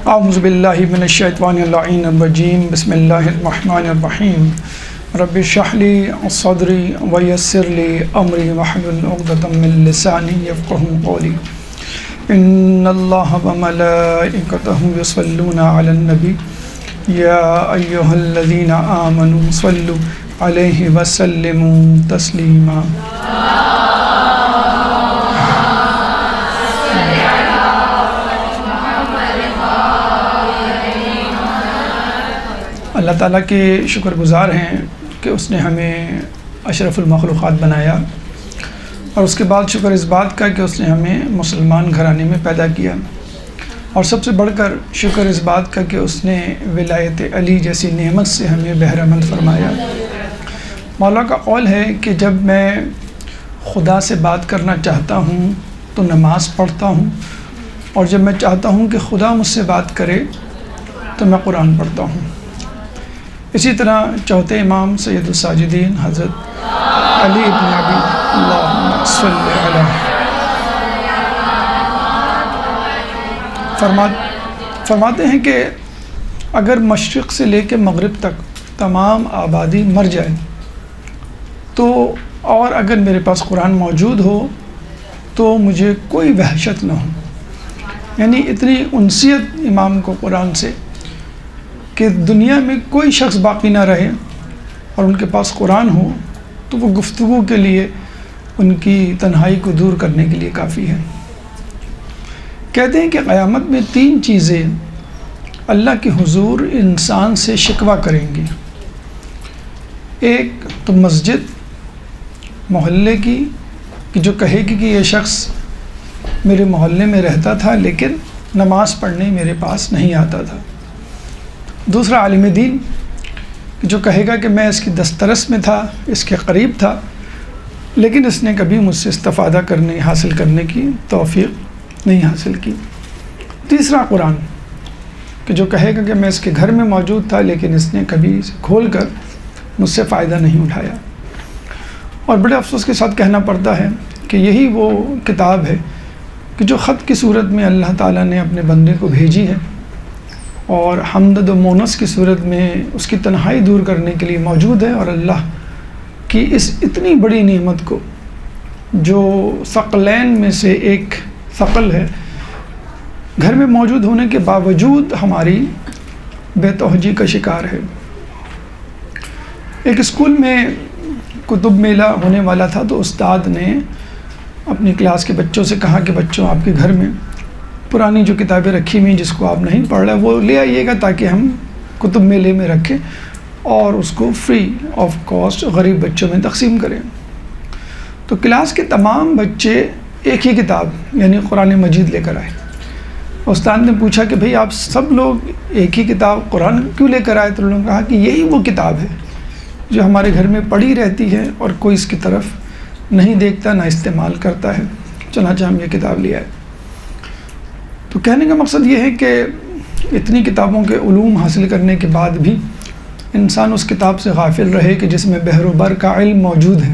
اعوذ باللہ من الشیطان اللعین الرجیم بسم اللہ الرحمن الرحیم رب اشرح لی صدری ویسر لی امری واحلل عقدۃ من لسانی یفقہوا قولی ان اللہ وملائکتہ یصلون علی النبی یا ایہا الذین آمنوا صلوا علیہ وسلموا تسلیما۔ اللہ تعالیٰ کے شکر گزار ہیں کہ اس نے ہمیں اشرف المخلوقات بنایا، اور اس کے بعد شکر اس بات کا کہ اس نے ہمیں مسلمان گھرانے میں پیدا کیا، اور سب سے بڑھ کر شکر اس بات کا کہ اس نے ولایت علی جیسی نعمت سے ہمیں بہرہ مند فرمایا۔ مولا کا قول ہے کہ جب میں خدا سے بات کرنا چاہتا ہوں تو نماز پڑھتا ہوں، اور جب میں چاہتا ہوں کہ خدا مجھ سے بات کرے تو میں قرآن پڑھتا ہوں۔ اسی طرح چوتھے امام سید الساجدین حضرت علی بن ابی اللہم صلی علیہ فرماتے ہیں کہ اگر مشرق سے لے کے مغرب تک تمام آبادی مر جائے تو اور اگر میرے پاس قرآن موجود ہو تو مجھے کوئی وحشت نہ ہو، یعنی اتنی انسیت امام کو قرآن سے کہ دنیا میں کوئی شخص باقی نہ رہے اور ان کے پاس قرآن ہو تو وہ گفتگو کے لیے ان کی تنہائی کو دور کرنے کے لیے کافی ہے۔ کہتے ہیں کہ قیامت میں 3 چیزیں اللہ کے حضور انسان سے شکوہ کریں گی۔ ایک تو مسجد محلے کی، کہ جو کہے گی کہ یہ شخص میرے محلے میں رہتا تھا لیکن نماز پڑھنے میرے پاس نہیں آتا تھا۔ دوسرا عالم دین، جو کہے گا کہ میں اس کی دسترس میں تھا، اس کے قریب تھا، لیکن اس نے کبھی مجھ سے استفادہ حاصل کرنے کی توفیق نہیں حاصل کی۔ تیسرا قرآن، کہ جو کہے گا کہ میں اس کے گھر میں موجود تھا لیکن اس نے کبھی اسے کھول کر مجھ سے فائدہ نہیں اٹھایا۔ اور بڑے افسوس کے ساتھ کہنا پڑتا ہے کہ یہی وہ کتاب ہے کہ جو خط کی صورت میں اللہ تعالیٰ نے اپنے بندے کو بھیجی ہے، اور حمد و مونس کی صورت میں اس کی تنہائی دور کرنے کے لیے موجود ہے، اور اللہ کی اس اتنی بڑی نعمت کو جو ثقلین میں سے ایک ثقل ہے، گھر میں موجود ہونے کے باوجود ہماری بے توجہی کا شکار ہے۔ ایک اسکول میں کتب میلہ ہونے والا تھا تو استاد نے اپنی کلاس کے بچوں سے کہا کہ بچوں، آپ کے گھر میں پرانی جو کتابیں رکھی ہوئی جس کو آپ نہیں پڑھ رہے وہ لے آئیے گا تاکہ ہم کتب میلے میں رکھیں اور اس کو فری آف کاسٹ غریب بچوں میں تقسیم کریں۔ تو کلاس کے تمام بچے ایک ہی کتاب یعنی قرآن مجید لے کر آئے۔ استاد نے پوچھا کہ بھئی آپ سب لوگ ایک ہی کتاب قرآن کیوں لے کر آئے؟ تو انہوں نے کہا کہ یہی وہ کتاب ہے جو ہمارے گھر میں پڑھی رہتی ہے اور کوئی اس کی طرف نہیں دیکھتا نہ استعمال کرتا ہے، چنانچہ ہم یہ کتاب لے آئے۔ تو کہنے کا مقصد یہ ہے کہ اتنی کتابوں کے علوم حاصل کرنے کے بعد بھی انسان اس کتاب سے غافل رہے کہ جس میں بحر و بر کا علم موجود ہے،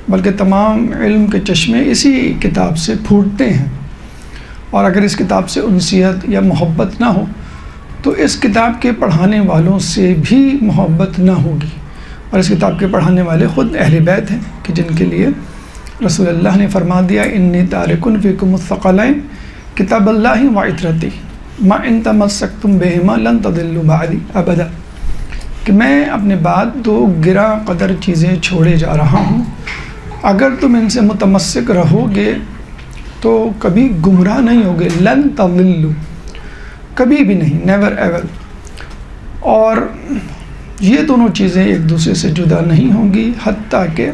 بلکہ تمام علم کے چشمے اسی کتاب سے پھوٹتے ہیں، اور اگر اس کتاب سے انسیت یا محبت نہ ہو تو اس کتاب کے پڑھانے والوں سے بھی محبت نہ ہوگی، اور اس کتاب کے پڑھانے والے خود اہل بیت ہیں کہ جن کے لیے رسول اللہ نے فرما دیا انی تارکن فیکم الثقلین کتاب اللہ و عطرتی ما ان تمسکتم بہما لن تضلوا بعدی ابدا، کہ میں اپنے بعد 2 گراں قدر چیزیں چھوڑے جا رہا ہوں، اگر تم ان سے متمسک رہو گے تو کبھی گمراہ نہیں ہوگے، لن تضلوا، کبھی بھی نہیں، نیور ایور۔ اور یہ دونوں چیزیں ایک دوسرے سے جدا نہیں ہوں گی حتیٰ کہ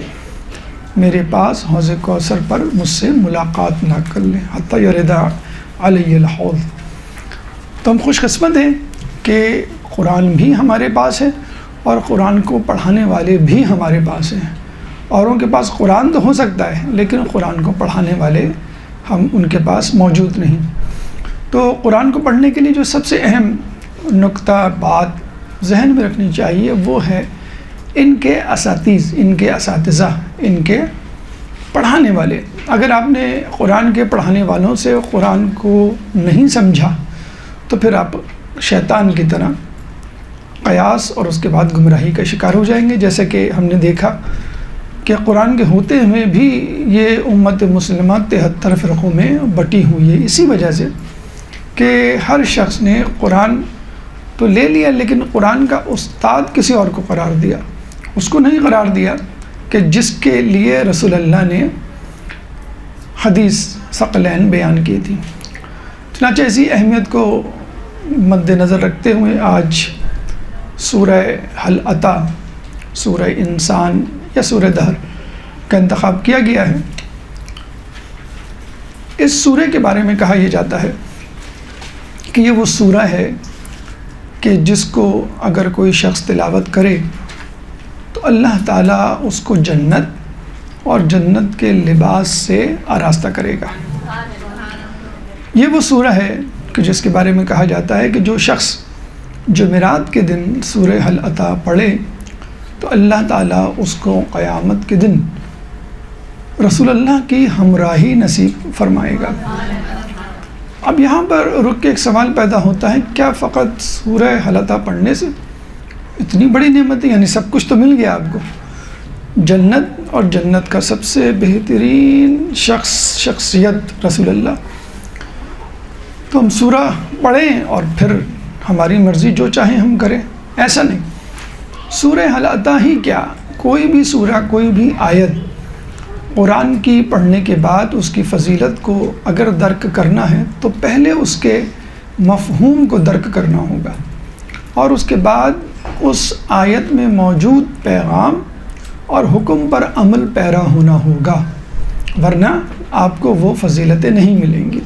میرے پاس حوض کوثر پر مجھ سے ملاقات نہ کر لیں، حتیٰ یردا علی الحوض۔ تو ہم خوش قسمت ہیں کہ قرآن بھی ہمارے پاس ہے اور قرآن کو پڑھانے والے بھی ہمارے پاس ہیں۔ اوروں کے پاس قرآن تو ہو سکتا ہے لیکن قرآن کو پڑھانے والے ان کے پاس موجود نہیں۔ تو قرآن کو پڑھنے کے لیے جو سب سے اہم نقطہ بات ذہن میں رکھنی چاہیے وہ ہے ان کے اساتذہ، ان کے پڑھانے والے۔ اگر آپ نے قرآن کے پڑھانے والوں سے قرآن کو نہیں سمجھا تو پھر آپ شیطان کی طرح قیاس اور اس کے بعد گمراہی کا شکار ہو جائیں گے. جیسے کہ ہم نے دیکھا کہ قرآن کے ہوتے ہوئے بھی یہ امت مسلمہ 73 فرقوں میں بٹی ہوئی ہے، اسی وجہ سے کہ ہر شخص نے قرآن تو لے لیا لیکن قرآن کا استاد کسی اور کو قرار دیا. اس کو نہیں قرار دیا کہ جس کے لیے رسول اللہ نے حدیث ثقلین بیان کی تھی. چنانچہ اسی اہمیت کو مد نظر رکھتے ہوئے آج سورہ حل عطا، سورہ انسان یا سورہ دہر کا انتخاب کیا گیا ہے. اس سورہ کے بارے میں کہا یہ جاتا ہے کہ یہ وہ سورہ ہے کہ جس کو اگر کوئی شخص تلاوت کرے تو اللہ تعالیٰ اس کو جنت اور جنت کے لباس سے آراستہ کرے گا. یہ وہ سورہ ہے کہ جس کے بارے میں کہا جاتا ہے کہ جو شخص جمعرات کے دن سورہ حل عطا پڑھے تو اللہ تعالیٰ اس کو قیامت کے دن رسول اللہ کی ہمراہی نصیب فرمائے گا. اب یہاں پر رک کے ایک سوال پیدا ہوتا ہے، کیا فقط سورہ حل عطا پڑھنے سے اتنی بڑی نعمت ہے؟ یعنی سب کچھ تو مل گیا آپ کو، جنت اور جنت کا سب سے بہترین شخصیت رسول اللہ، تو ہم سورہ پڑھیں اور پھر ہماری مرضی جو چاہیں ہم کریں؟ ایسا نہیں. سورہ حل عطا ہی کیا، کوئی بھی سورہ، کوئی بھی آیت قرآن کی پڑھنے کے بعد اس کی فضیلت کو اگر درک کرنا ہے تو پہلے اس کے مفہوم کو درک کرنا ہوگا اور اس کے بعد اس آیت میں موجود پیغام اور حکم پر عمل پیرا ہونا ہوگا، ورنہ آپ کو وہ فضیلتیں نہیں ملیں گی.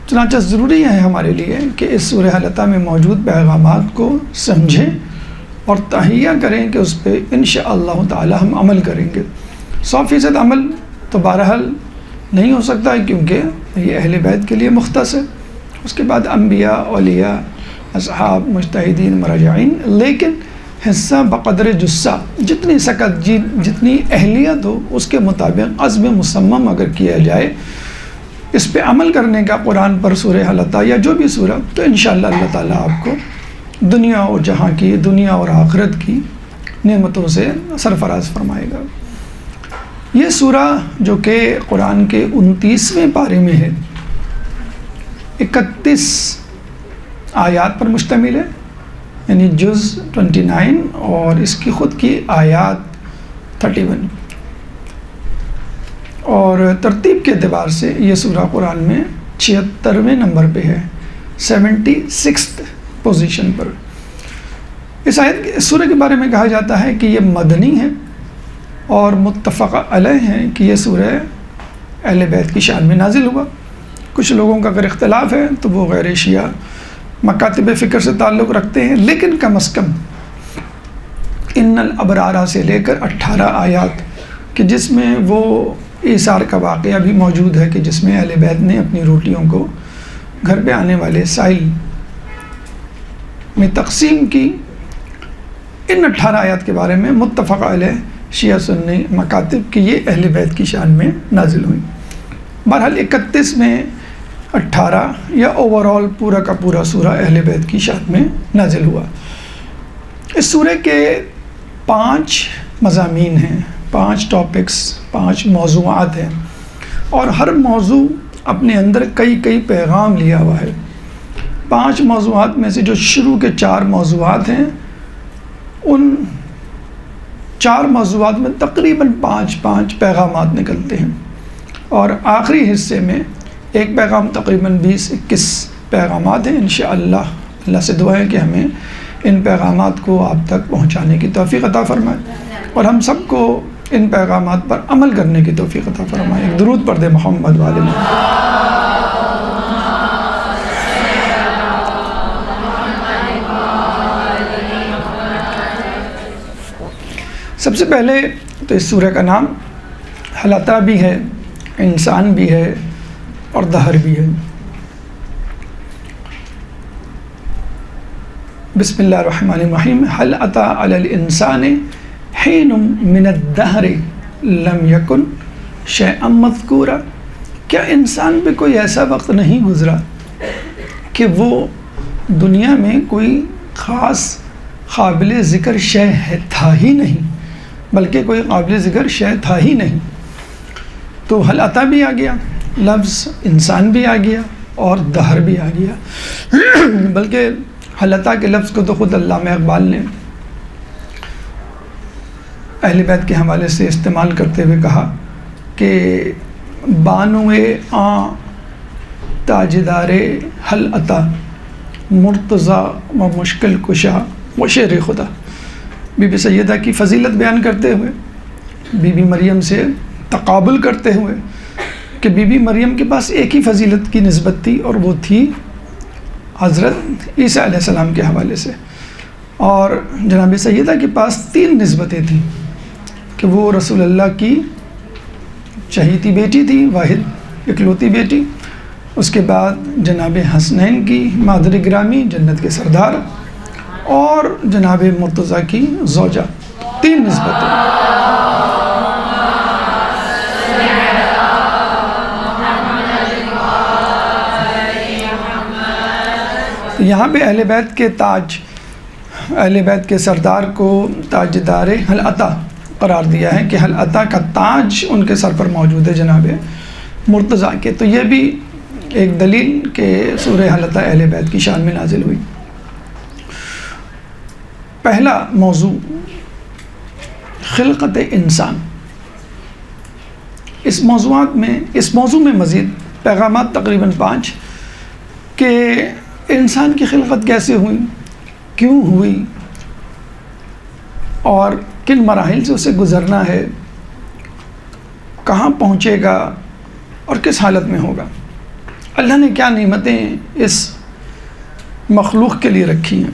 چنانچہ ضروری ہے ہمارے لیے کہ اس سورہ حل عطا میں موجود پیغامات کو سمجھیں اور تہیہ کریں کہ اس پہ انشاءاللہ تعالی ہم عمل کریں گے. 100% عمل تو بہرحال نہیں ہو سکتا ہے کیونکہ یہ اہل بیت کے لیے مختص ہے، اس کے بعد انبیاء، اولیاء، اصحاب، مجتہدین، مراجعین، لیکن حصہ بقدر جسہ، جتنی سکت، جتنی اہلیت ہو اس کے مطابق عزم مصمم اگر کیا جائے اس پہ عمل کرنے کا قرآن پر سورہ حل عطا یا جو بھی سورہ، تو انشاءاللہ اللہ تعالیٰ آپ کو دنیا اور جہاں کی، دنیا اور آخرت کی نعمتوں سے سرفراز فرمائے گا. یہ سورہ جو کہ قرآن کے 29ویں پارے میں ہے، 31 آیات پر مشتمل ہے، یعنی جز 29 اور اس کی خود کی آیات 31، اور ترتیب کے اعتبار سے یہ سورہ قرآن میں 76ویں نمبر پہ ہے، 76th پوزیشن پر. اس سورہ کے بارے میں کہا جاتا ہے کہ یہ مدنی ہے اور متفق علیہ ہے کہ یہ سورہ اہل بیت کی شان میں نازل ہوا. کچھ لوگوں کا اگر اختلاف ہے تو وہ غیر شیعہ مکاتب فکر سے تعلق رکھتے ہیں، لیکن کم از کم ان الابرارہ سے لے کر 18 آیات کہ جس میں وہ ایثار کا واقعہ بھی موجود ہے کہ جس میں اہل بیت نے اپنی روٹیوں کو گھر پہ آنے والے سائل میں تقسیم کی. ان 18 آیات کے بارے میں متفق علیہ شیعہ سنی مکاتب کہ یہ اہل بیت کی شان میں نازل ہوئی. بہرحال 31 میں 18 یا اوورال پورا کا پورا سورہ اہل بیت کی شان میں نازل ہوا. اس سورہ کے 5 مضامین ہیں، 5 ٹاپکس، 5 موضوعات ہیں، اور ہر موضوع اپنے اندر کئی پیغام لیا ہوا ہے. 5 موضوعات میں سے جو شروع کے 4 موضوعات ہیں، ان 4 موضوعات میں تقریباً 5 پیغامات نکلتے ہیں، اور آخری حصے میں ایک پیغام تقریباً 20-21 پیغامات ہیں. انشاءاللہ اللہ سے دعا ہے کہ ہمیں ان پیغامات کو آپ تک پہنچانے کی توفیق عطا فرمائے اور ہم سب کو ان پیغامات پر عمل کرنے کی توفیق عطا فرمائے. ایک درود پڑھ دے محمد والے محمد. سب سے پہلے تو اس سورہ کا نام حل عطا بھی ہے، انسان بھی ہے اور دہر بھی ہے. بسم اللہ الرحمن الرحیم. حل عطا علی الانسان حین من الدہر لم یکن شیئا مذکورا. کیا انسان پہ کوئی ایسا وقت نہیں گزرا کہ وہ دنیا میں کوئی خاص قابل ذکر شے تھا ہی نہیں، بلکہ کوئی قابل ذکر شے تھا ہی نہیں. تو حل عطا بھی آ گیا، لفظ انسان بھی آ گیا اور دہر بھی آ گیا. بلکہ حل عطا کے لفظ کو تو خود علامہ اقبال نے اہل بیت کے حوالے سے استعمال کرتے ہوئے کہا کہ بانوئے آں تاجدار حل عطا مرتضیٰ و مشکل کشا و شیر خدا. بی بی سیدہ کی فضیلت بیان کرتے ہوئے، بی بی مریم سے تقابل کرتے ہوئے کہ بی بی مریم کے پاس ایک ہی فضیلت کی نسبت تھی اور وہ تھی حضرت عیسیٰ علیہ السلام کے حوالے سے، اور جناب سیدہ کے پاس 3 نسبتیں تھیں کہ وہ رسول اللہ کی چہیتی بیٹی تھی، واحد اکلوتی بیٹی. اس کے بعد جناب حسنین کی مادر گرامی، جنت کے سردار، اور جناب مرتضیٰ کی زوجہ. 3 نسبتیں. یہاں پہ اہل بیت کے تاج، اہل بیت کے سردار کو تاجدار حل عطا قرار دیا ہے کہ حل عطا کا تاج ان کے سر پر موجود ہے جناب مرتضیٰ کے. تو یہ بھی ایک دلیل کہ سورہ حل عطا اہل بیت کی شان میں نازل ہوئی. پہلا موضوع خلقت انسان. اس موضوع میں مزید پیغامات تقریباً 5 کہ انسان کی خلقت کیسے ہوئی، کیوں ہوئی، اور کن مراحل سے اسے گزرنا ہے، کہاں پہنچے گا اور کس حالت میں ہوگا. اللہ نے کیا نعمتیں اس مخلوق کے لیے رکھی ہیں.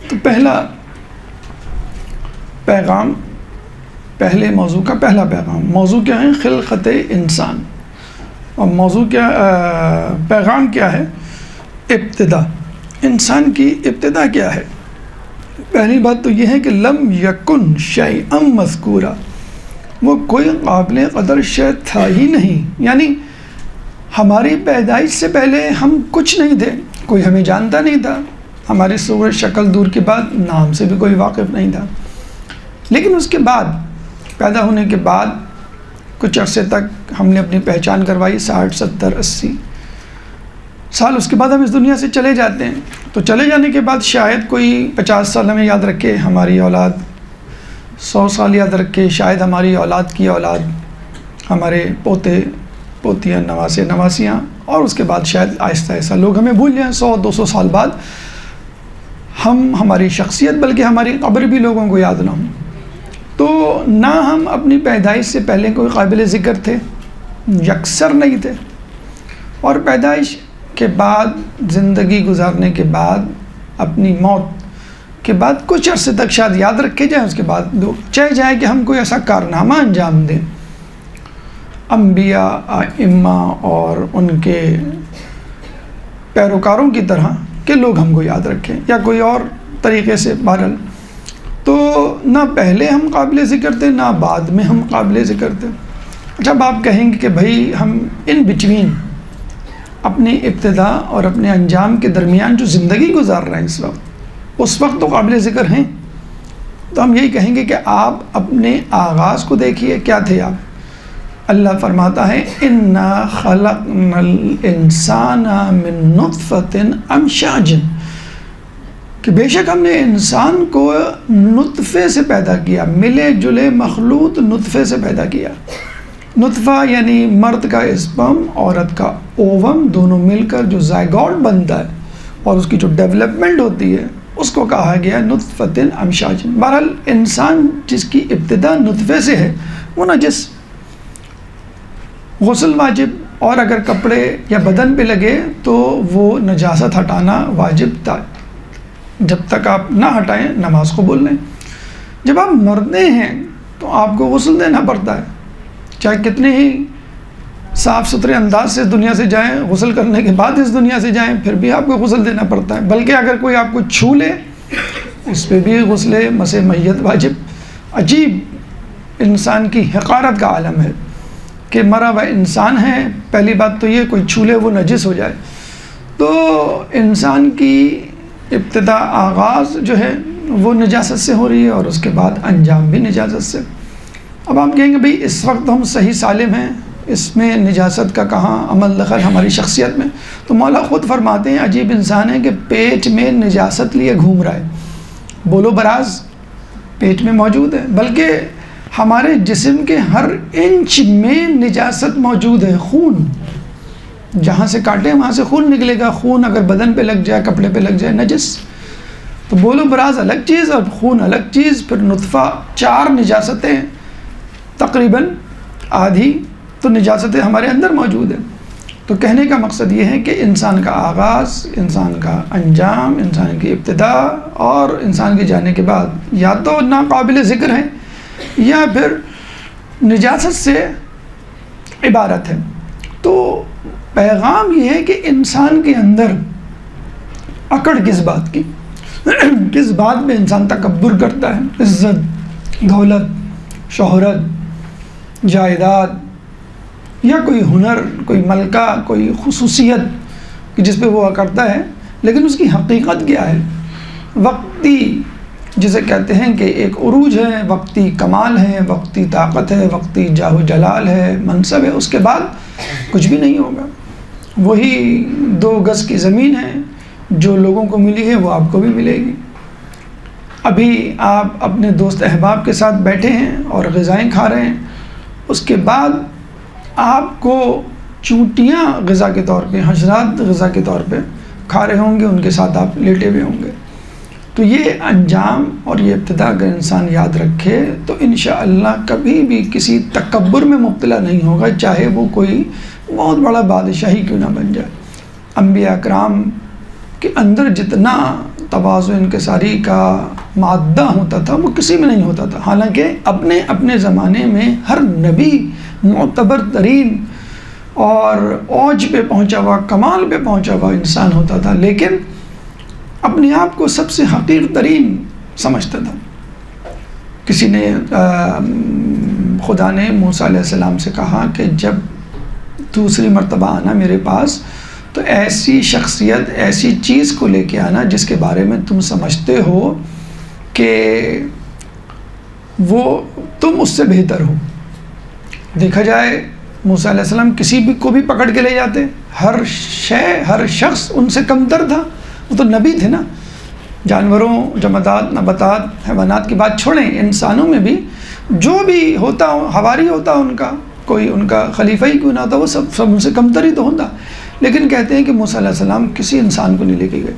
تو پہلا پیغام، پہلے موضوع کا پہلا پیغام، موضوع کیا ہے؟ خلقت انسان. اور موضوع کیا، پیغام کیا ہے؟ ابتدا. انسان کی ابتدا کیا ہے؟ پہلی بات تو یہ ہے کہ لم یکن شیئا مذکورا، وہ کوئی قابل قدر شے تھا ہی نہیں. یعنی ہماری پیدائش سے پہلے ہم کچھ نہیں تھے، کوئی ہمیں جانتا نہیں تھا، ہماری صورت شکل دور کے بعد نام سے بھی کوئی واقف نہیں تھا. لیکن اس کے بعد، پیدا ہونے کے بعد کچھ عرصے تک ہم نے اپنی پہچان کروائی، 60 70 80 سال اس کے بعد ہم اس دنیا سے چلے جاتے ہیں. تو چلے جانے کے بعد شاید کوئی 50 سال ہمیں یاد رکھے، ہماری اولاد 100 سال یاد رکھے، شاید ہماری اولاد کی اولاد، ہمارے پوتے پوتیاں، نواسے نواسیاں، اور اس کے بعد شاید آہستہ آہستہ لوگ ہمیں بھول جائیں. 100 200 سال بعد ہماری شخصیت بلکہ ہماری قبر بھی لوگوں کو یاد نہ ہو. تو نہ ہم اپنی پیدائش سے پہلے کوئی قابل ذکر تھے، یکسر نہیں تھے، اور پیدائش کے بعد، زندگی گزارنے کے بعد، اپنی موت کے بعد کچھ عرصے تک شاید یاد رکھے جائیں. اس کے بعد لوگ چاہے جائے کہ ہم کوئی ایسا کارنامہ انجام دیں، انبیاء، ائمہ اور ان کے پیروکاروں کی طرح، کہ لوگ ہم کو یاد رکھیں، یا کوئی اور طریقے سے. بہرحال تو نہ پہلے ہم قابل ذکر تھے، نہ بعد میں ہم قابل ذکر تھے. جب آپ کہیں گے کہ بھائی ہم ان بٹوین، اپنی ابتدا اور اپنے انجام کے درمیان جو زندگی گزار رہے ہیں اس وقت تو قابل ذکر ہیں، تو ہم یہی کہیں گے کہ آپ اپنے آغاز کو دیکھیے، کیا تھے آپ. اللہ فرماتا ہے اِنَّا خَلَقْنَا الْإِنسَانَ مِن نُطْفَةٍ أَمْشَاجٍ، کہ بے شک ہم نے انسان کو نطفے سے پیدا کیا، ملے جلے مخلوط نطفے سے پیدا کیا. نطفہ یعنی مرد کا اسپرم، عورت کا اووم، دونوں مل کر جو زائگوٹ بنتا ہے اور اس کی جو ڈیولپمنٹ ہوتی ہے اس کو کہا گیا نطفۃ امشاج. بہرحال انسان جس کی ابتدا نطفے سے ہے وہ نجس، غسل واجب، اور اگر کپڑے یا بدن پہ لگے تو وہ نجاست ہٹانا واجب تھا. جب تک آپ نہ ہٹائیں نماز قبول نہیں. جب آپ مرنے ہیں تو آپ کو غسل دینا پڑتا ہے، چاہے کتنے ہی صاف ستھرے انداز سے اس دنیا سے جائیں، غسل کرنے کے بعد اس دنیا سے جائیں پھر بھی آپ کو غسل دینا پڑتا ہے. بلکہ اگر کوئی آپ کو چھو لے اس پہ بھی غسل مسح میت واجب. عجیب انسان کی حقارت کا عالم ہے کہ مرا ہوا انسان ہے، پہلی بات تو یہ کوئی چھو لے وہ نجس ہو جائے. تو تو انسان کی ابتدا آغاز جو ہے وہ نجاست سے ہو رہی ہے اور اس کے بعد انجام بھی نجاست سے۔ اب آپ کہیں گے بھئی اس وقت ہم صحیح سالم ہیں، اس میں نجاست کا کہاں عمل دخل ہماری شخصیت میں؟ تو مولا خود فرماتے ہیں عجیب انسان ہے کہ پیٹ میں نجاست لیے گھوم رہا ہے، بولو براز پیٹ میں موجود ہے، بلکہ ہمارے جسم کے ہر انچ میں نجاست موجود ہے۔ خون جہاں سے کاٹے وہاں سے خون نکلے گا، خون اگر بدن پہ لگ جائے، کپڑے پہ لگ جائے، نجس۔ تو بولو براز الگ چیز اور خون الگ چیز، پھر نطفہ، 4 نجاستیں تقریباً آدھی تو نجاستیں ہمارے اندر موجود ہیں۔ تو کہنے کا مقصد یہ ہے کہ انسان کا آغاز، انسان کا انجام، انسان کی ابتدا اور انسان کے جانے کے بعد یا تو ناقابل ذکر ہے یا پھر نجاست سے عبارت ہے۔ تو پیغام یہ ہے کہ انسان کے اندر اکڑ کس بات کی، کس بات میں انسان تکبر کرتا ہے، عزت، دولت، شہرت، جائیداد یا کوئی ہنر، کوئی ملکہ، کوئی خصوصیت جس پہ وہ کرتا ہے، لیکن اس کی حقیقت کیا ہے؟ وقتی جسے کہتے ہیں کہ ایک عروج ہے، وقتی کمال ہے، وقتی طاقت ہے، وقتی جاہ و جلال ہے، منصب ہے، اس کے بعد کچھ بھی نہیں ہوگا۔ وہی 2 گز کی زمین ہے جو لوگوں کو ملی ہے وہ آپ کو بھی ملے گی۔ ابھی آپ اپنے دوست احباب کے ساتھ بیٹھے ہیں اور غذائیں کھا رہے ہیں، اس کے بعد آپ کو چونٹیاں غذا کے طور پہ، حشرات غذا کے طور پہ کھا رہے ہوں گے، ان کے ساتھ آپ لیٹے ہوئے ہوں گے۔ تو یہ انجام اور یہ ابتدا اگر انسان یاد رکھے تو انشاءاللہ کبھی بھی کسی تکبر میں مبتلا نہیں ہوگا، چاہے وہ کوئی بہت بڑا بادشاہی کیوں نہ بن جائے۔ انبیاء کرام کے اندر جتنا تواضع انکساری کا مادہ ہوتا تھا وہ کسی میں نہیں ہوتا تھا، حالانکہ اپنے اپنے زمانے میں ہر نبی معتبر ترین اور اوج پہ پہنچا ہوا، کمال پہ پہنچا ہوا انسان ہوتا تھا، لیکن اپنے آپ کو سب سے حقیر ترین سمجھتا تھا۔ کسی نے خدا نے موسیٰ علیہ السلام سے کہا کہ جب دوسری مرتبہ آنا میرے پاس تو ایسی شخصیت، ایسی چیز کو لے کے آنا جس کے بارے میں تم سمجھتے ہو کہ وہ تم اس سے بہتر ہو۔ دیکھا جائے موسیٰ علیہ السلام کسی بھی کو بھی پکڑ کے لے جاتے، ہر شے، ہر شخص ان سے کمتر تھا، وہ تو نبی تھے نا۔ جانوروں، جمادات، نباتات، حیوانات کی بات چھوڑیں، انسانوں میں بھی جو بھی ہوتا حواری ہوتا ان کا، کوئی ان کا خلیفہ ہی کیوں نہ ہوتا، وہ سب ان سے کمتر ہی تو ہوتا، لیکن کہتے ہیں کہ موسیٰ علیہ السلام کسی انسان کو نہیں لے کے گئے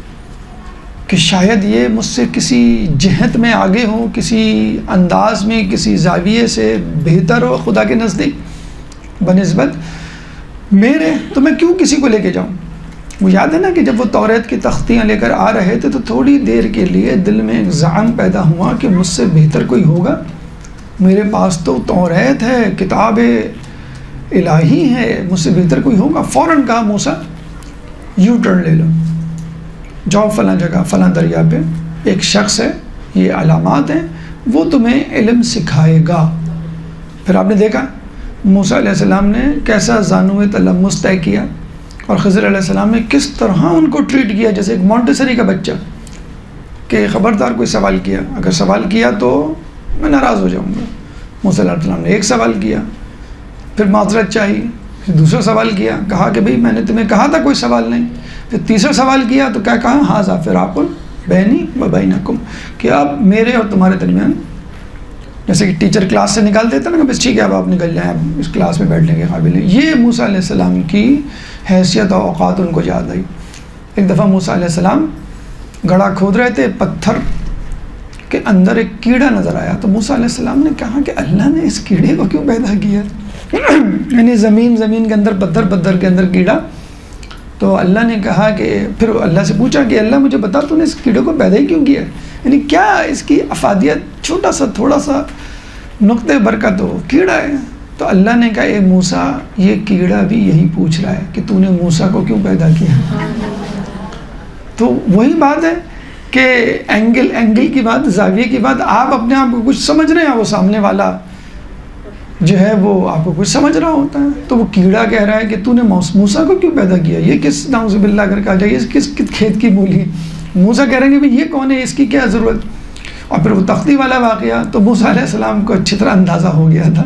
کہ شاید یہ مجھ سے کسی جہت میں آگے ہو، کسی انداز میں، کسی زاویے سے بہتر ہو خدا کے نزدیک بنسبت میرے، تو میں کیوں کسی کو لے کے جاؤں۔ وہ یاد ہے نا کہ جب وہ توریت کی تختیاں لے کر آ رہے تھے تو تھوڑی دیر کے لیے دل میں ایک زعم پیدا ہوا کہ مجھ سے بہتر کوئی ہوگا، میرے پاس تو توریت ہے، کتاب الہی ہے، مجھ سے بہتر کوئی ہوگا۔ فوراً کہا موسیٰ یو ٹرن لے لو، جاؤ فلاں جگہ، فلاں دریا پہ ایک شخص ہے، یہ علامات ہیں، وہ تمہیں علم سکھائے گا۔ پھر آپ نے دیکھا موسیٰ علیہ السلام نے کیسا زانو تلمس طے کیا، اور خضر علیہ السلام نے کس طرح ان کو ٹریٹ کیا جیسے ایک مونٹیسری کا بچہ، کہ خبردار کوئی سوال کیا، اگر سوال کیا تو میں ناراض ہو جاؤں گا۔ موسیٰ علیہ السلام نے ایک سوال کیا، پھر معذرت چاہی، پھر دوسرا سوال کیا، کہا کہ بھئی میں نے تمہیں کہا تھا کوئی سوال نہیں، پھر تیسرا سوال کیا تو کیا کہا، ھذا فراق بینی و بینکم، کہ اب میرے اور تمہارے درمیان، جیسے کہ ٹیچر کلاس سے نکال دیتا نا کہ بس ٹھیک ہے اب آپ نکل جائیں، اب اس کلاس میں بیٹھنے کے قابل ہیں۔ یہ موسیٰ علیہ السلام کی حیثیت اور اوقات ان کو یاد آئی۔ ایک دفعہ موسیٰ علیہ السلام گڑھا کھود رہے تھے، پتھر کے اندر ایک کیڑا نظر آیا، تو موسیٰ علیہ السلام نے کہا کہ اللہ نے اس کیڑے کو کیوں پیدا کیا، یعنی زمین کے اندر، پتھر کے اندر کیڑا۔ تو اللہ نے کہا کہ پھر اللہ سے پوچھا کہ اللہ مجھے بتا تو نے اس کیڑے کو پیدا ہی کیوں کیا، یعنی کیا اس کی افادیت، چھوٹا سا تھوڑا سا نقطۂ برکت ہو، کیڑا ہے۔ تو اللہ نے کہا اے موسیٰ یہ کیڑا بھی یہی پوچھ رہا ہے کہ تو نے موسیٰ کو کیوں پیدا کیا۔ تو وہی بات ہے کہ اینگل کی بات، زاویے کی بات، آپ اپنے آپ کو کچھ سمجھ رہے ہیں، وہ سامنے والا جو ہے وہ آپ کو کچھ سمجھ رہا ہوتا ہے. تو وہ کیڑا کہہ رہا ہے کہ تو نے موسیٰ کو کیوں پیدا کیا, یہ کس نعوذ باللہ کر کے آ جائے, یہ کس کھیت کی مولی. موسیٰ کہہ رہے ہیں کہ بھئی یہ کون ہے, اس کی کیا ضرورت. اور پھر وہ تختی والا واقعہ, تو موسیٰ علیہ السلام کو اچھی طرح اندازہ ہو گیا تھا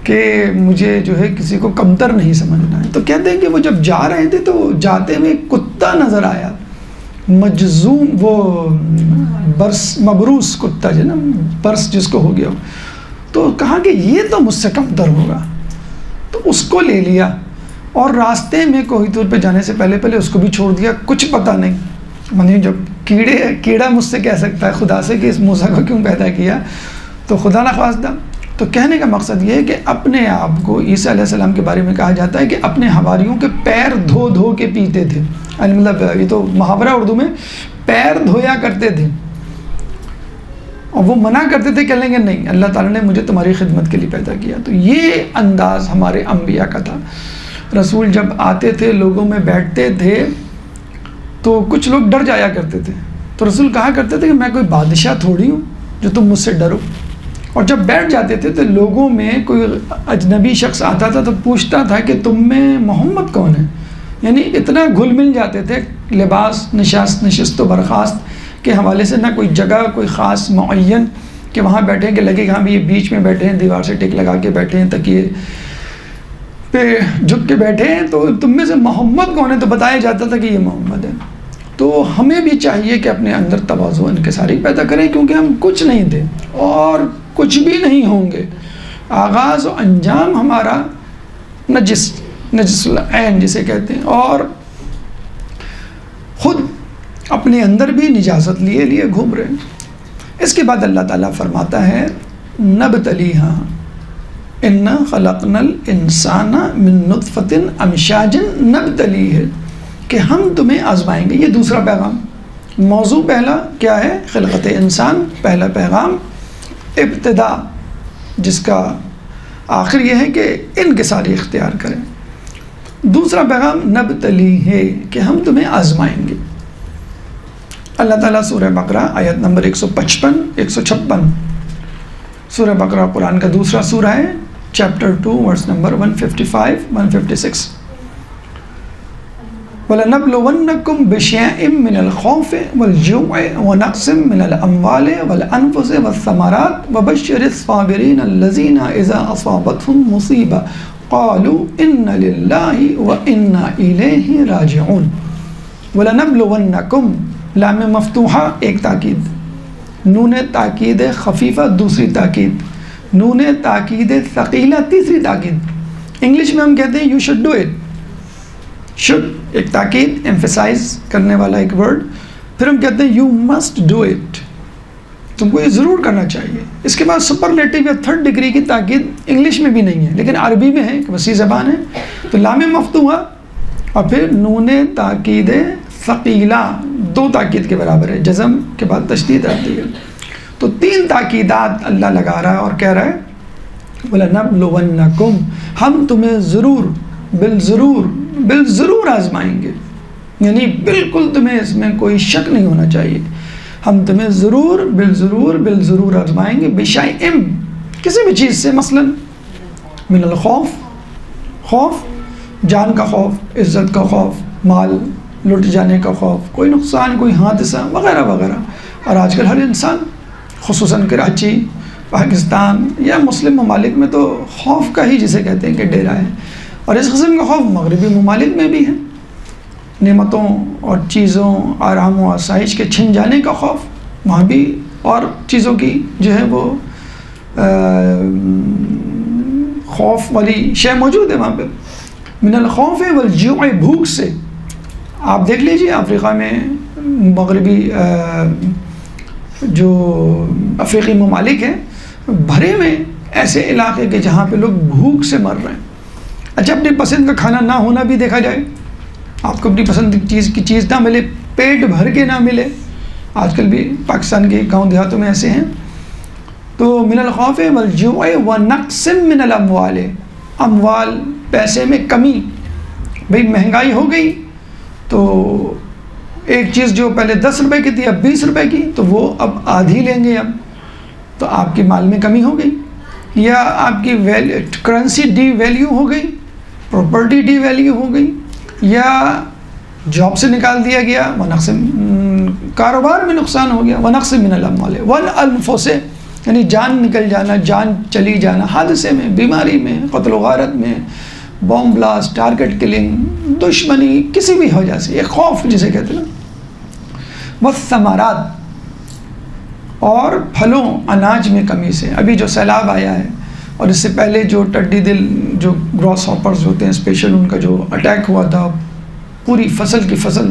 کہ مجھے جو ہے کسی کو کمتر نہیں سمجھنا ہے. تو کہتے ہیں کہ وہ جب جا رہے تھے تو جاتے ہوئے کتا نظر آیا, مجزوم, وہ برس مبروس کتا جو نا, برس جس کو ہو گیا. تو کہا کہ یہ تو مجھ سے کمتر ہوگا, تو اس کو لے لیا اور راستے میں کوہ طور پہ جانے سے پہلے اس کو بھی چھوڑ دیا. کچھ پتہ نہیں, یعنی جب کیڑا مجھ سے کہہ سکتا ہے خدا سے کہ اس موسیٰ کو کیوں پیدا کیا, تو خدا نخواستہ. تو کہنے کا مقصد یہ ہے کہ اپنے آپ کو, عیسیٰ علیہ السلام کے بارے میں کہا جاتا ہے کہ اپنے حواریوں کے پیر دھو دھو کے پیتے تھے. مطلب یہ تو محاورہ اردو میں, پیر دھویا کرتے تھے. اور وہ منع کرتے تھے, کہہ لیں گے نہیں, اللہ تعالیٰ نے مجھے تمہاری خدمت کے لیے پیدا کیا. تو یہ انداز ہمارے انبیاء کا تھا. رسول جب آتے تھے لوگوں میں بیٹھتے تھے تو کچھ لوگ ڈر جایا کرتے تھے. تو رسول کہا کرتے تھے کہ میں کوئی بادشاہ تھوڑی ہوں جو تم مجھ سے ڈرو. اور جب بیٹھ جاتے تھے تو لوگوں میں کوئی اجنبی شخص آتا تھا تو پوچھتا تھا کہ تم میں محمد کون ہے. یعنی اتنا گھل مل جاتے تھے, لباس, نشست و برخاست کے حوالے سے, نہ کوئی جگہ کوئی خاص معین کہ وہاں بیٹھیں کہ لگے کہ ہاں بھی یہ بیچ میں بیٹھے ہیں, دیوار سے ٹک لگا کے بیٹھے ہیں, تکیے پہ جھک کے بیٹھے ہیں. تو تم میں سے محمد کون ہے, تو بتایا جاتا تھا کہ یہ محمد ہے. تو ہمیں بھی چاہیے کہ اپنے اندر تواضع و انکساری پیدا کریں, کیونکہ ہم کچھ نہیں تھے اور کچھ بھی نہیں ہوں گے. آغاز و انجام ہمارا نجس العین جسے کہتے ہیں, اور خود اپنے اندر بھی نجاست لیے گھوم رہے ہیں. اس کے بعد اللہ تعالیٰ فرماتا ہے نبتلیہا انا خلقنا الانسان من نطفۃ امشاج نبتلیہ, کہ ہم تمہیں آزمائیں گے. یہ دوسرا پیغام. موضوع پہلا کیا ہے, خلقت انسان, پہلا پیغام ابتدا, جس کا آخر یہ ہے کہ انکساری اختیار کریں. دوسرا پیغام نبتلیہ, کہ ہم تمہیں آزمائیں گے. اللہ تعالیٰ سورہ بقرہ آیت نمبر 155 156, سورہ بقرہ قرآن کا دوسرا سورہ ہے, چیپٹر 2 ورس نمبر 155 156. وَلَنَبْلُوَنَّكُمْ بِشَيْءٍ مِّنَ الْخَوْفِ وَالْجُوعِ وَنَقْصٍ مِّنَ الْأَمْوَالِ وَالْأَنفُسِ وَالثَّمَرَاتِ وَبَشِّرِ الصَّابِرِينَ الَّذِينَ إِذَا أَصَابَتْهُمْ مُصِيبَةٌ قَالُوا إِنَّ لِلَّهِ وَإِنَّا إِلَيْهِ رَاجِعُونَ. وَلَنَبْلُوَنَّكُمْ, لام مفتوحہ ایک تاکید, نون تاکید خفیفہ دوسری تاکید, نون تاکید ثقیلہ تیسری تاکید. انگلش میں ہم کہتے ہیں you should do it. Should ایک تاکید, ایمفیسائز کرنے والا ایک ورڈ. پھر ہم کہتے ہیں یو مسٹ ڈو اٹ, تم کو یہ ضرور کرنا چاہیے. اس کے بعد سپرلیٹو یا تھرڈ ڈگری کی تاکید انگلش میں بھی نہیں ہے, لیکن عربی میں ہے, کہ وسیع زبان ہے. تو لام مفتوحہ اور پھر نون تاکید ثقیلہ, دو تاکید کے برابر ہے, جزم کے بعد تشدید آتی ہے. تو تین تاکیدات اللہ لگا رہا ہے اور کہہ رہا ہے وَلَنَبْلُوَنَّكُمْ, ہم تمہیں ضرور بالضرور آزمائیں گے. یعنی بالکل تمہیں اس میں کوئی شک نہیں ہونا چاہیے, ہم تمہیں بالضرور آزمائیں گے. بِشَيْءٍ, کسی بھی چیز سے, مثلا من الخوف, خوف, جان کا خوف, عزت کا خوف, مال لٹ جانے کا خوف, کوئی نقصان, کوئی حادثہ وغیرہ وغیرہ. اور آج کل ہر انسان, خصوصاً کراچی, پاکستان یا مسلم ممالک میں تو خوف کا ہی جسے کہتے ہیں کہ ڈیرا ہے. اور اس قسم کا خوف مغربی ممالک میں بھی ہے, نعمتوں اور چیزوں, آرام و آسائش کے چھن جانے کا خوف وہاں بھی, اور چیزوں کی جو ہے وہ خوف والی شے موجود ہے وہاں پہ. من الخوف والجوع, بھوک سے. آپ دیکھ لیجئے افریقہ میں, مغربی جو افریقی ممالک ہیں, بھرے میں ایسے علاقے کے جہاں پہ لوگ بھوک سے مر رہے ہیں. اچھا, اپنی پسند کا کھانا نہ ہونا بھی دیکھا جائے, آپ کو اپنی پسند کی چیز نہ ملے, پیٹ بھر کے نہ ملے, آج کل بھی پاکستان کے گاؤں دیہاتوں میں ایسے ہیں. تو من الخوف والجوع ونقص من الاموال, اموال پیسے میں کمی. بھئی مہنگائی ہو گئی تو ایک چیز جو پہلے 10 روپے کی تھی اب 20 روپے کی, تو وہ اب آدھی لیں گے اب, تو آپ کے مال میں کمی ہو گئی. یا آپ کی کرنسی ڈی ویلیو ہو گئی، پراپرٹی ڈی ویلیو ہو گئی، یا جاب سے نکال دیا گیا، ونقص کاروبار میں نقصان ہو گیا، ونقص من الاموال والانفس، یعنی جان نکل جانا، جان چلی جانا حادثے میں، بیماری میں، قتل و غارت میں، بوم بلاسٹ، ٹارگٹ کلنگ، دشمنی کسی بھی وجہ سے، ایک خوف جسے کہتے ہیں، والثمرات، اور پھلوں اناج میں کمی سے۔ ابھی جو سیلاب آیا ہے اور اس سے پہلے جو ٹڈی دل جو گراس ہاپرز ہوتے ہیں اسپیشل، ان کا جو اٹیک ہوا تھا، پوری فصل کی فصل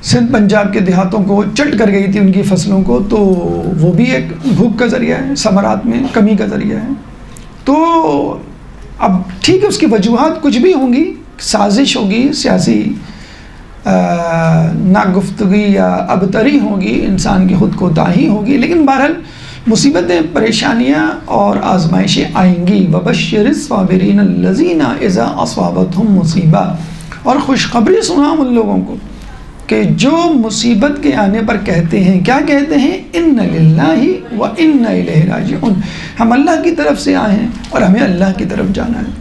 سندھ پنجاب کے دیہاتوں کو چٹ کر گئی تھی ان کی فصلوں کو، تو وہ بھی ایک بھوک کا ذریعہ ہے، ثمرات میں کمی کا ذریعہ ہے۔ تو اب ٹھیک ہے، اس کی وجوہات کچھ بھی ہوں گی، سازش ہوگی، سیاسی ناگفتگی یا ابتری ہوگی، انسان کی خود کوتاہی ہوگی، لیکن بہرحال مصیبتیں، پریشانیاں اور آزمائشیں آئیں گی۔ وَبَشِّرِ الصَّابِرِينَ الَّذِينَ إِذَا أَصَابَتْهُمْ مُصِیبَةٌ، اور خوشخبری سنا ان لوگوں کو کہ جو مصیبت کے آنے پر کہتے ہیں، کیا کہتے ہیں؟ اِنَّ لِلَّهِ وَإِنَّ إِلَيْهِ راجعون، ہم اللہ کی طرف سے آئے ہیں اور ہمیں اللہ کی طرف جانا ہے۔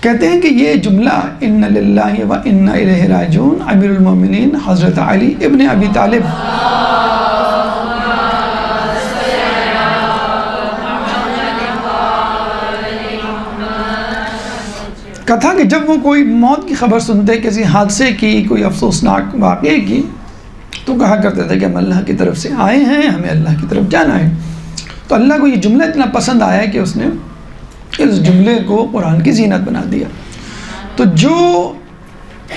کہتے ہیں کہ یہ جملہ اِنَّ لِلَّهِ وَإِنَّ إِلَيْهِ راجعون امیر المومنین حضرت علی ابن ابی طالب کا تھا کہ جب وہ کوئی موت کی خبر سنتے، کسی حادثے کی، کوئی افسوسناک واقعے کی، تو کہا کرتے تھے کہ ہم اللہ کی طرف سے آئے ہیں، ہمیں اللہ کی طرف جانا ہے۔ تو اللہ کو یہ جملہ اتنا پسند آیا کہ اس نے اس جملے کو قرآن کی زینت بنا دیا۔ تو جو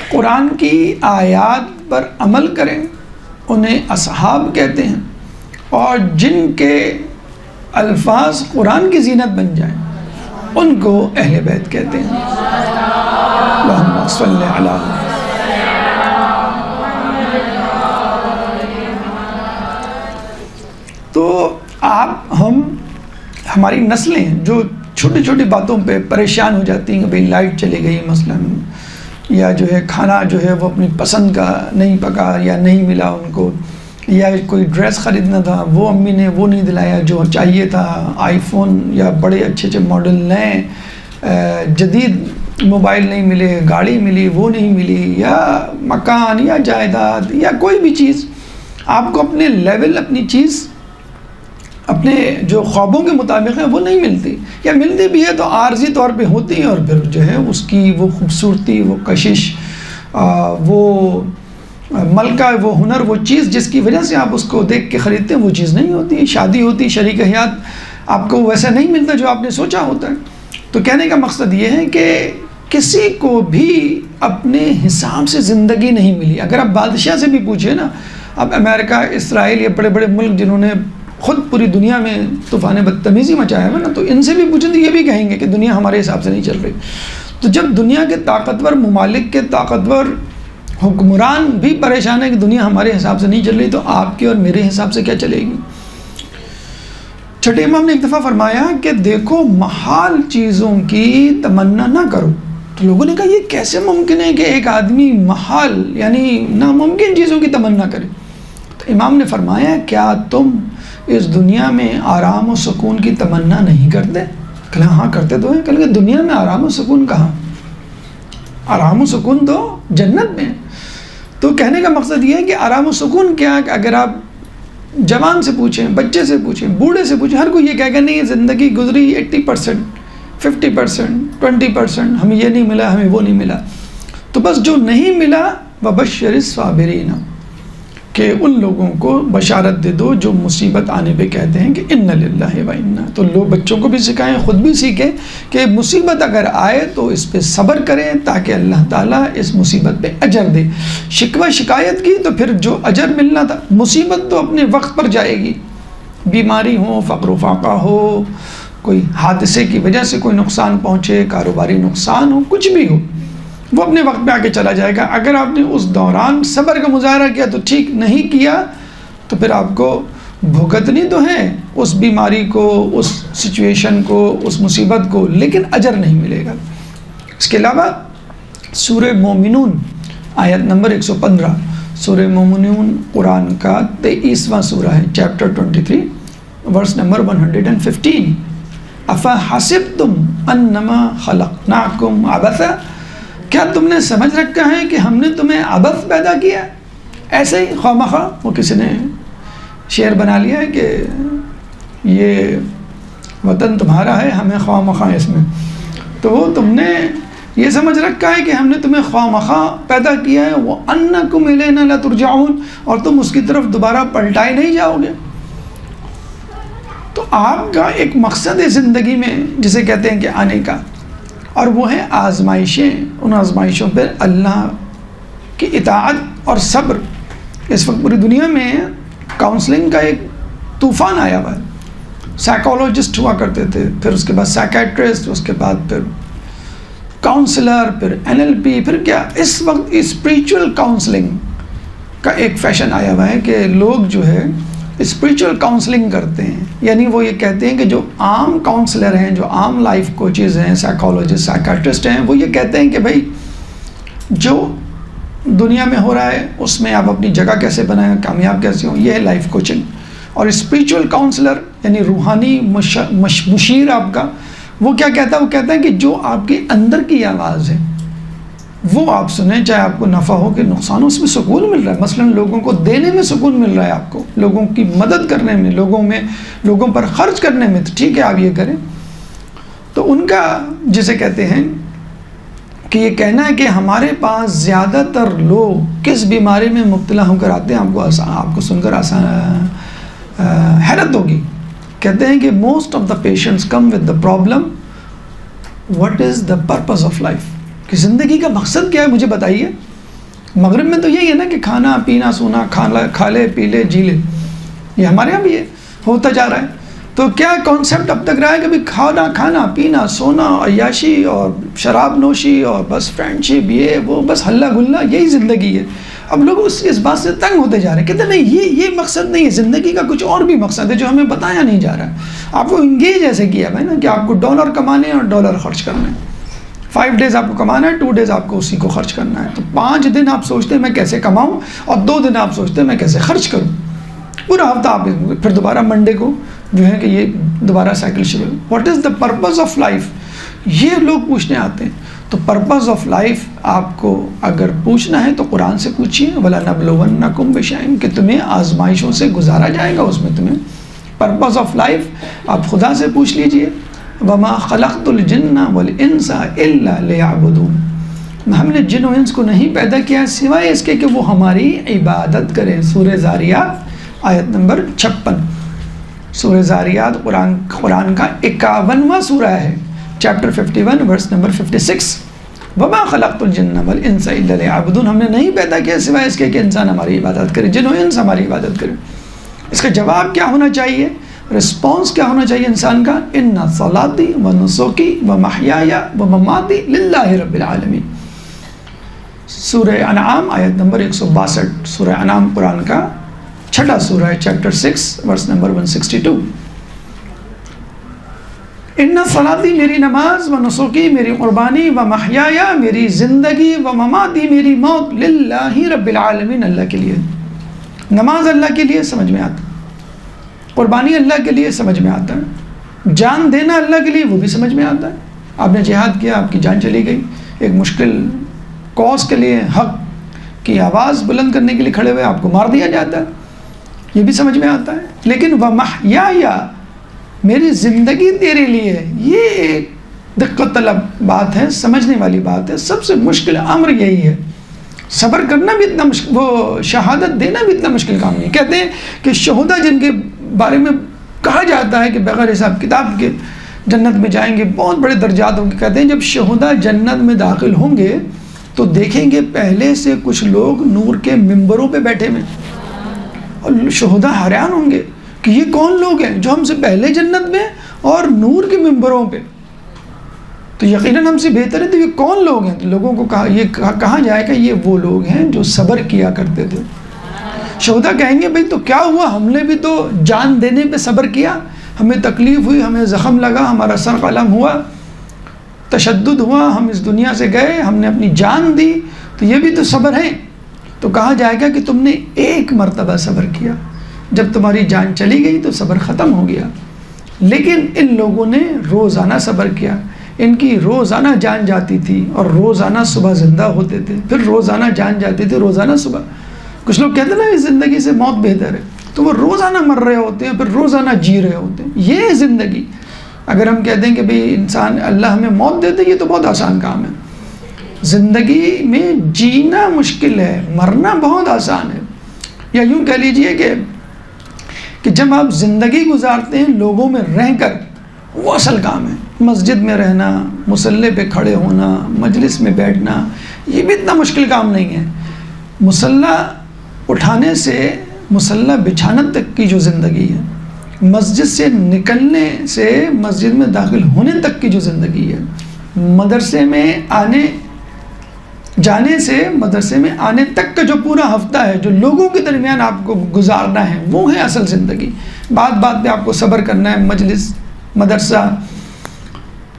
قرآن کی آیات پر عمل کریں انہیں اصحاب کہتے ہیں، اور جن کے الفاظ قرآن کی زینت بن جائیں ان کو اہل بیت کہتے ہیں۔ اللہم صلی علی تو ہماری نسلیں جو چھوٹی چھوٹی باتوں پہ پریشان ہو جاتی ہیں کہ بھئی لائٹ چلی گئی مثلاً، یا جو ہے کھانا جو ہے وہ اپنی پسند کا نہیں پکا یا نہیں ملا ان کو، یا کوئی ڈریس خریدنا تھا وہ امی نے وہ نہیں دلایا جو چاہیے تھا، آئی فون یا بڑے اچھے اچھے ماڈل نئے جدید موبائل نہیں ملے، گاڑی ملی وہ نہیں ملی، یا مکان یا جائیداد یا کوئی بھی چیز آپ کو اپنے لیول، اپنی چیز اپنے جو خوابوں کے مطابق ہے وہ نہیں ملتی، یا ملتی بھی ہے تو عارضی طور پہ ہوتی ہیں، اور پھر جو ہے اس کی وہ خوبصورتی، وہ کشش، وہ ملکہ، وہ ہنر، وہ چیز جس کی وجہ سے آپ اس کو دیکھ کے خریدتے ہیں وہ چیز نہیں ہوتی۔ شادی ہوتی، شریک حیات آپ کو ویسا نہیں ملتا جو آپ نے سوچا ہوتا ہے۔ تو کہنے کا مقصد یہ ہے کہ کسی کو بھی اپنے حساب سے زندگی نہیں ملی۔ اگر آپ بادشاہ سے بھی پوچھیں نا، اب امریکہ، اسرائیل، یا بڑے بڑے ملک جنہوں نے خود پوری دنیا میں طوفان بدتمیزی مچایا ہے نا، تو ان سے بھی پوچھیں تو یہ بھی کہیں گے کہ دنیا ہمارے حساب سے نہیں چل رہی۔ تو جب دنیا کے طاقتور ممالک کے طاقتور حکمران بھی پریشان ہے کہ دنیا ہمارے حساب سے نہیں چل رہی، تو آپ کے اور میرے حساب سے کیا چلے گی؟ چھٹے امام نے ایک دفعہ فرمایا کہ دیکھو، محال چیزوں کی تمنا نہ کرو۔ تو لوگوں نے کہا یہ کیسے ممکن ہے کہ ایک آدمی محال یعنی ناممکن چیزوں کی تمنا کرے؟ تو امام نے فرمایا کیا تم اس دنیا میں آرام و سکون کی تمنا نہیں کرتے؟ کہ ہاں کرتے تو ہیں۔ کہ دنیا میں آرام و سکون کہاں؟ آرام و سکون تو جنت میں۔ تو کہنے کا مقصد یہ ہے کہ آرام و سکون کیا ہے کہ اگر آپ جوان سے پوچھیں، بچے سے پوچھیں، بوڑھے سے پوچھیں، ہر کوئی یہ کہے گا نہیں زندگی گزری 80%، 50%، 20%، ہمیں یہ نہیں ملا، ہمیں وہ نہیں ملا۔ تو بس جو نہیں ملا وَبَشِّرِ الصَّابِرِينَ، کہ ان لوگوں کو بشارت دے دو جو مصیبت آنے پہ کہتے ہیں کہ اِنَّ لِلَّهِ وَإِنَّا۔ تو لوگ بچوں کو بھی سکھائیں، خود بھی سیکھیں کہ مصیبت اگر آئے تو اس پہ صبر کریں تاکہ اللہ تعالیٰ اس مصیبت پہ اجر دے۔ شکوہ شکایت کی تو پھر جو اجر ملنا تھا، مصیبت تو اپنے وقت پر جائے گی، بیماری ہو، فقر و فاقہ ہو، کوئی حادثے کی وجہ سے کوئی نقصان پہنچے، کاروباری نقصان ہو، کچھ بھی ہو، وہ اپنے وقت پہ آ کے چلا جائے گا۔ اگر آپ نے اس دوران صبر کا مظاہرہ کیا تو ٹھیک، نہیں کیا تو پھر آپ کو بھگتنی تو ہے اس بیماری کو، اس سچویشن کو، اس مصیبت کو، لیکن اجر نہیں ملے گا۔ اس کے علاوہ سورہ مومنون آیت نمبر 115، سورہ مومنون قرآن کا 23واں سورہ ہے، چیپٹر 23، ورس نمبر 115۔ افحسبتم انما خلقناکم عبثا، کیا تم نے سمجھ رکھا ہے کہ ہم نے تمہیں عبث پیدا کیا، ایسے ہی خواہ، وہ کسی نے شعر بنا لیا ہے کہ یہ وطن تمہارا ہے، ہمیں خواہ مخواہ اس میں، تو وہ تم نے یہ سمجھ رکھا ہے کہ ہم نے تمہیں خواہ مخواہ پیدا کیا ہے، وَأَنَّكُمْ إِلَيْنَا لَا تُرْجَعُونَ، اور تم اس کی طرف دوبارہ پلٹائے نہیں جاؤ گے۔ تو آپ کا ایک مقصد ہے زندگی میں جسے کہتے ہیں کہ آنے کا، اور وہ ہے آزمائشیں، ان آزمائشوں پہ اللہ کی اطاعت اور صبر۔ اس وقت پوری دنیا میں کاؤنسلنگ کا ایک طوفان آیا ہوا ہے، سائیکالوجسٹ ہوا کرتے تھے، پھر اس کے بعد سائیکیٹرسٹ، اس کے بعد پھر کاؤنسلر، پھر NLP، پھر کیا اس وقت اسپریچول کاؤنسلنگ کا ایک فیشن آیا ہوا ہے کہ لوگ جو ہے اسپریچول کاؤنسلنگ کرتے ہیں، یعنی وہ یہ کہتے ہیں کہ جو عام کاؤنسلر ہیں، جو عام لائف کوچز ہیں، سائیکالوجسٹ، سائیکیٹرسٹ ہیں، وہ یہ کہتے ہیں کہ بھائی جو دنیا میں ہو رہا ہے اس میں آپ اپنی جگہ کیسے بنائیں، کامیاب کیسے ہوں، یہ ہے لائف کوچنگ۔ اور اسپریچول کاؤنسلر یعنی روحانی مشیر آپ کا، وہ کیا کہتا ہے؟ وہ کہتا ہے کہ جو آپ کے اندر کی آواز ہے وہ آپ سنیں، چاہے آپ کو نفع ہو کہ نقصان ہو، اس میں سکون مل رہا ہے، مثلا لوگوں کو دینے میں سکون مل رہا ہے، آپ کو لوگوں کی مدد کرنے میں، لوگوں پر خرچ کرنے میں، تو ٹھیک ہے آپ یہ کریں۔ تو ان کا جسے کہتے ہیں کہ یہ کہنا ہے کہ ہمارے پاس زیادہ تر لوگ کس بیماری میں مبتلا ہو کر آتے ہیں، آپ کو سن کر حیرت ہوگی، کہتے ہیں کہ most of the patients come with the problem what is the purpose of life, کہ زندگی کا مقصد کیا ہے مجھے بتائیے۔ مغرب میں تو یہی ہے نا کہ کھانا پینا سونا، کھا لے پی لے جی لے، یہ ہمارے یہاں بھی یہ ہوتا جا رہا ہے۔ تو کیا کانسیپٹ اب تک رہا ہے کہ بھی کھانا پینا سونا، عیاشی اور شراب نوشی اور بس فرینڈ شپ، یہ وہ بس ہلا گلا، یہی زندگی ہے۔ اب لوگ اس بات سے تنگ ہوتے جا رہے ہیں، کہتے ہیں نہیں یہ مقصد نہیں ہے، زندگی کا کچھ اور بھی مقصد ہے جو ہمیں بتایا نہیں جا رہا ہے۔ آپ کو انگیج ایسے کیا ہے نا کہ آپ کو ڈالر کمانے ہیں اور ڈالر خرچ کرنا ہے، 5 days آپ کو کمانا ہے، 2 days آپ کو اسی کو خرچ کرنا ہے۔ تو 5 دن آپ سوچتے ہیں میں کیسے کماؤں، اور 2 دن آپ سوچتے ہیں میں کیسے خرچ کروں، پورا ہفتہ آپ پھر دوبارہ منڈے کو جو ہے کہ یہ دوبارہ سائیکل شروع ہے۔ What is the purpose of life, یہ لوگ پوچھنے آتے ہیں۔ تو پرپز آف لائف آپ کو اگر پوچھنا ہے تو قرآن سے پوچھیے، وَلَنَبْلُوَنَّكُمْ بِشَيْءٍ، کہ تمہیں آزمائشوں سے گزارا جائے گا، اس میں تمہیں پرپز آف لائف آپ خدا سے پوچھ لیجئے۔ وَمَا خَلَقْتُ الْجِنَّ وَالْإِنسَ إِلَّا لِيَعْبُدُونَ، ہم نے جن و انس کو نہیں پیدا کیا سوائے اس کے کہ وہ ہماری عبادت کریں۔ سورہ زاریات آیت نمبر 56، سورہ زاریات قرآن کا 51واں سورہ ہے، چیپٹر 51 ورس نمبر 56۔ وَمَا خَلَقْتُ الْجِنَّ وَالْإِنسَ إِلَّا لِيَعْبُدُونَ، ہم نے نہیں پیدا کیا سوائے اس کے کہ انسان ہماری عبادت کرے، جن و انس ہماری عبادت کرے۔ اس کا جواب کیا ہونا چاہیے، رسپانس کیا ہونا چاہیے انسان کا؟ اِنَّ صَلَاتِي وَنُسُكِي وَمَحْيَايَ وَمَمَاتِي لِلَّهِ رَبِّ الْعَالَمِينَ۔ سورہ انعام آیت نمبر 162، سورہ انعام قرآن کا 6واں سورہ ہے، چیپٹر 6 ورس نمبر 162۔ اِنَّ صَلَاتِي، میری نماز، وَنُسُكِي، میری قربانی، وَمَحْيَايَ، میری زندگی، وَمَمَاتِي، میری موت، لِلَّهِ رَبِّ الْعَالَمِينَ، اللہ کے لیے۔ نماز اللہ کے لیے سمجھ میں آتا ہے، قربانی اللہ کے لیے سمجھ میں آتا ہے، جان دینا اللہ کے لیے وہ بھی سمجھ میں آتا ہے۔ آپ نے جہاد کیا، آپ کی جان چلی گئی، ایک مشکل کاز کے لیے، حق کی آواز بلند کرنے کے لیے کھڑے ہوئے آپ کو مار دیا جاتا ہے، یہ بھی سمجھ میں آتا ہے۔ لیکن وَمَحْيَايَ، میری زندگی تیرے لیے، یہ ایک دقت طلب بات ہے، سمجھنے والی بات ہے، سب سے مشکل امر یہی ہے۔ صبر کرنا بھی اتنا مشکل، وہ شہادت دینا بھی اتنا مشکل کام نہیں۔ کہتے ہیں کہ شہداء جن کے بارے میں کہا جاتا ہے کہ بغیر حساب کتاب کے جنت میں جائیں گے، بہت بڑے درجات ہوں گے، کہتے ہیں جب شہداء جنت میں داخل ہوں گے تو دیکھیں گے پہلے سے کچھ لوگ نور کے ممبروں پہ بیٹھے ہوئے، اور شہداء حیران ہوں گے کہ یہ کون لوگ ہیں جو ہم سے پہلے جنت میں اور نور کے ممبروں پہ، تو یقیناً ہم سے بہتر ہے، تو یہ کون لوگ ہیں؟ لوگوں کو کہا جائے گا یہ وہ لوگ ہیں جو صبر کیا کرتے تھے۔ شہداء کہیں گے بھئی تو کیا ہوا، ہم نے بھی تو جان دینے پہ صبر کیا، ہمیں تکلیف ہوئی، ہمیں زخم لگا، ہمارا سر قلم ہوا، تشدد ہوا، ہم اس دنیا سے گئے، ہم نے اپنی جان دی، تو یہ بھی تو صبر ہے۔ تو کہا جائے گا کہ تم نے ایک مرتبہ صبر کیا، جب تمہاری جان چلی گئی تو صبر ختم ہو گیا، لیکن ان لوگوں نے روزانہ صبر کیا، ان کی روزانہ جان جاتی تھی اور روزانہ صبح زندہ ہوتے تھے، پھر روزانہ جان جاتی تھی، روزانہ صبح. کچھ لوگ کہتے ہیں نا زندگی سے موت بہتر ہے، تو وہ روزانہ مر رہے ہوتے ہیں، پھر روزانہ جی رہے ہوتے ہیں. یہ ہے زندگی. اگر ہم کہتے ہیں کہ بھئی انسان اللہ ہمیں موت دیتے، یہ تو بہت آسان کام ہے. زندگی میں جینا مشکل ہے، مرنا بہت آسان ہے. یا یوں کہہ لیجئے کہ جب آپ زندگی گزارتے ہیں لوگوں میں رہ کر، وہ اصل کام ہے. مسجد میں رہنا، مصلی پہ کھڑے ہونا، مجلس میں بیٹھنا، یہ بھی اتنا مشکل کام نہیں ہے. مصلی اٹھانے سے مصلی بچھانا تک کی جو زندگی ہے، مسجد سے نکلنے سے مسجد میں داخل ہونے تک کی جو زندگی ہے، مدرسے میں جانے سے مدرسے میں آنے تک کا جو پورا ہفتہ ہے، جو لوگوں کے درمیان آپ کو گزارنا ہے، وہ ہے اصل زندگی. بات بات پہ آپ کو صبر کرنا ہے. مجلس، مدرسہ،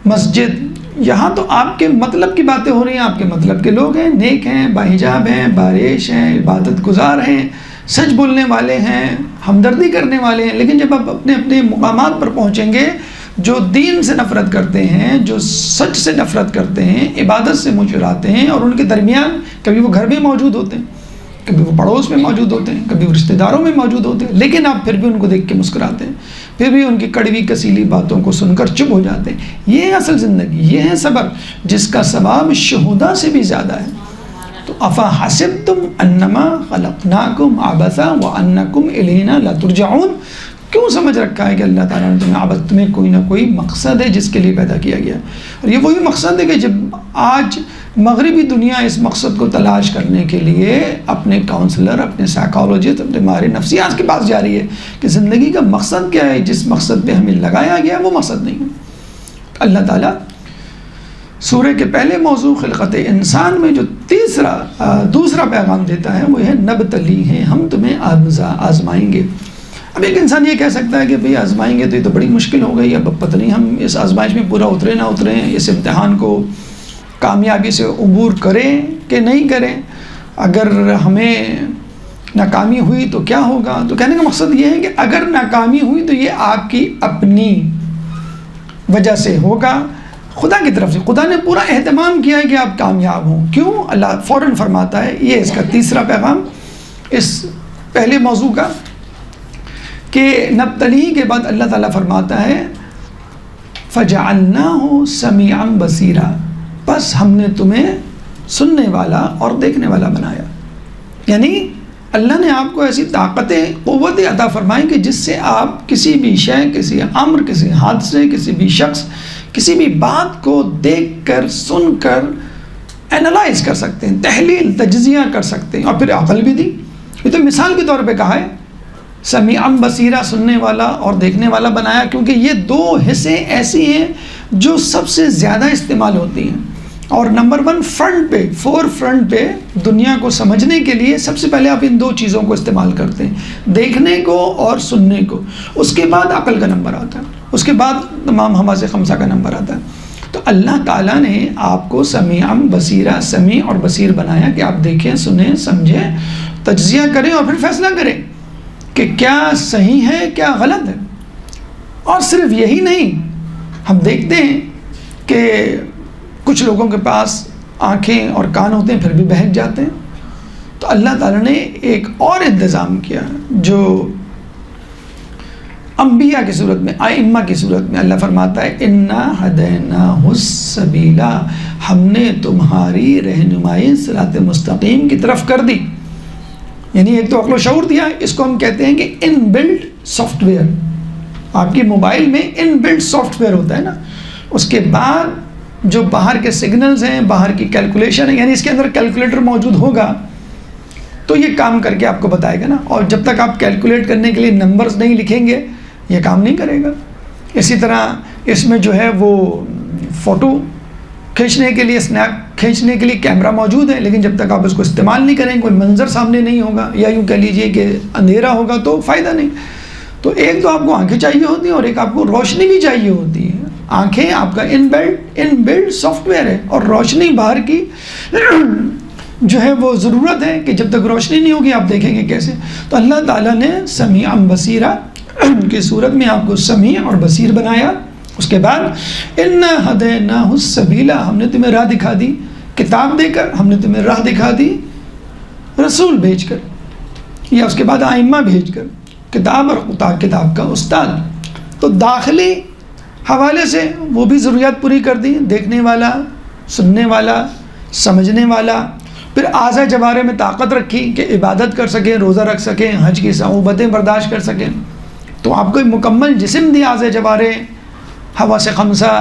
مسجد، یہاں تو آپ کے مطلب کی باتیں ہو رہی ہیں. آپ کے مطلب کے لوگ ہیں، نیک ہیں، باحجاب ہیں، بارش ہیں، عبادت گزار ہیں، سچ بولنے والے ہیں، ہمدردی کرنے والے ہیں. لیکن جب آپ اپنے اپنے مقامات پر پہنچیں گے، جو دین سے نفرت کرتے ہیں، جو سچ سے نفرت کرتے ہیں، عبادت سے منہ چراتے ہیں، اور ان کے درمیان کبھی وہ گھر میں موجود ہوتے ہیں، کبھی وہ پڑوس میں موجود ہوتے ہیں، کبھی وہ رشتہ داروں میں موجود ہوتے ہیں، لیکن آپ پھر بھی ان کو دیکھ کے مسکراتے ہیں، پھر بھی ان کی کڑوی کسیلی باتوں کو سن کر چپ ہو جاتے ہیں. یہ ہے اصل زندگی، یہ ہے صبر، جس کا ثواب شہداء سے بھی زیادہ ہے. تو افحسبتم انما خلقناکم عبثا وانکم الینا لا ترجعون. کیوں سمجھ رکھا ہے کہ اللہ تعالیٰ نے تمہیں کوئی نہ کوئی مقصد ہے جس کے لیے پیدا کیا گیا. اور یہ وہی مقصد ہے کہ جب آج مغربی دنیا اس مقصد کو تلاش کرنے کے لیے اپنے کاؤنسلر، اپنے سائیکالوجسٹ، اپنے ماہر نفسیات کے پاس جا رہی ہے کہ زندگی کا مقصد کیا ہے، جس مقصد پہ ہمیں لگایا گیا وہ مقصد نہیں ہے. اللہ تعالیٰ سورہ کے پہلے موضوع خلقت انسان میں جو دوسرا پیغام دیتا ہے وہ ہے نبتلی ہے، ہم تمہیں آزمائیں گے. اب ایک انسان یہ کہہ سکتا ہے کہ بھئی آزمائیں گے تو یہ تو بڑی مشکل ہو گئی، اب پتہ نہیں ہم اس آزمائش میں پورا اترے نہ اتریں، اس امتحان کو کامیابی سے عبور کریں کہ نہیں کریں، اگر ہمیں ناکامی ہوئی تو کیا ہوگا. تو کہنے کا مقصد یہ ہے کہ اگر ناکامی ہوئی تو یہ آپ کی اپنی وجہ سے ہوگا، خدا کی طرف سے. خدا نے پورا اہتمام کیا ہے کہ آپ کامیاب ہوں. کیوں؟ اللہ فوراً فرماتا ہے، یہ اس کا تیسرا پیغام اس پہلے موضوع کا، کہ نبتلی کے بعد اللہ تعالیٰ فرماتا ہے فَجَعَلْنَاهُ سَمِيعًا بَصِيرًا، بس ہم نے تمہیں سننے والا اور دیکھنے والا بنایا. یعنی اللہ نے آپ کو ایسی طاقتیں، قوتیں عطا فرمائیں کہ جس سے آپ کسی بھی شے، کسی امر، کسی حادثے، کسی بھی شخص، کسی بھی بات کو دیکھ کر، سن کر اینالائز کر سکتے ہیں، تحلیل، تجزیہ کر سکتے ہیں. اور پھر عقل بھی دی. یہ تو مثال کے طور پہ کہا ہے سمیعاً بصیرہ، سننے والا اور دیکھنے والا بنایا، کیونکہ یہ دو حصے ایسی ہیں جو سب سے زیادہ استعمال ہوتی ہیں. اور نمبر 1 فور فرنٹ پہ دنیا کو سمجھنے کے لیے سب سے پہلے آپ ان دو چیزوں کو استعمال کرتے ہیں، دیکھنے کو اور سننے کو. اس کے بعد عقل کا نمبر آتا ہے، اس کے بعد تمام حواس خمسہ کا نمبر آتا ہے. تو اللہ تعالیٰ نے آپ کو سمیعاً بصیرہ، سمیع اور بصیر بنایا کہ آپ دیکھیں، سنیں، سمجھیں، تجزیہ کریں اور پھر فیصلہ کریں کہ کیا صحیح ہے، کیا غلط ہے. اور صرف یہی نہیں، ہم دیکھتے ہیں کہ کچھ لوگوں کے پاس آنکھیں اور کان ہوتے ہیں پھر بھی بہک جاتے ہیں. تو اللہ تعالیٰ نے ایک اور انتظام کیا جو انبیاء کی صورت میں، ائمہ کی صورت میں اللہ فرماتا ہے انا ہدیناہ السبیل، ہم نے تمہاری رہنمائی صراط مستقیم کی طرف کر دی. یعنی ایک تو عقل و شعور دیا ہے، اس کو ہم کہتے ہیں کہ ان بلڈ سافٹ ویئر. آپ کی موبائل میں ان بلڈ سافٹ ویئر ہوتا ہے نا، اس کے بعد جو باہر کے سگنلز ہیں، باہر کی کیلکولیشن ہے، یعنی اس کے اندر کیلکولیٹر موجود ہوگا تو یہ کام کر کے آپ کو بتائے گا نا. اور جب تک آپ کیلکولیٹ کرنے کے لیے نمبرز نہیں لکھیں گے یہ کام نہیں کرے گا. اسی طرح اس میں جو ہے وہ فوٹو کھینچنے کے لیے، اسنیپ کھینچنے کے لیے کیمرہ موجود ہے، لیکن جب تک آپ اس کو استعمال نہیں کریں، کوئی منظر سامنے نہیں ہوگا، یا یوں کہہ لیجئے کہ اندھیرا ہوگا تو فائدہ نہیں. تو ایک تو آپ کو آنکھیں چاہیے ہوتی ہیں اور ایک آپ کو روشنی بھی چاہیے ہوتی ہے. آنکھیں آپ کا ان بلڈ سافٹ ویئر ہے، اور روشنی باہر کی جو ہے وہ ضرورت ہے کہ جب تک روشنی نہیں ہوگی آپ دیکھیں گے کیسے. تو اللہ تعالیٰ نے سمیعاً بصیرہ کی صورت میں آپ کو سمیع اور بصیر بنایا. اس کے بعد اِنَّا هَدَيْنَاهُ السَّبِيلَ، ہم نے تمہیں راہ دکھا دی کتاب دے کر، ہم نے تمہیں راہ دکھا دی رسول بھیج کر، یا اس کے بعد ائمہ بھیج کر، کتاب اور کتاب کا استاد. تو داخلی حوالے سے وہ بھی ضروریات پوری کر دی، دیکھنے والا، سننے والا، سمجھنے والا. پھر اعضاء جوارح میں طاقت رکھی کہ عبادت کر سکیں، روزہ رکھ سکیں، حج کی صعوبتیں برداشت کر سکیں. تو آپ کو ایک مکمل جسم دی، اعضاء جوارح، حواس خمسہ،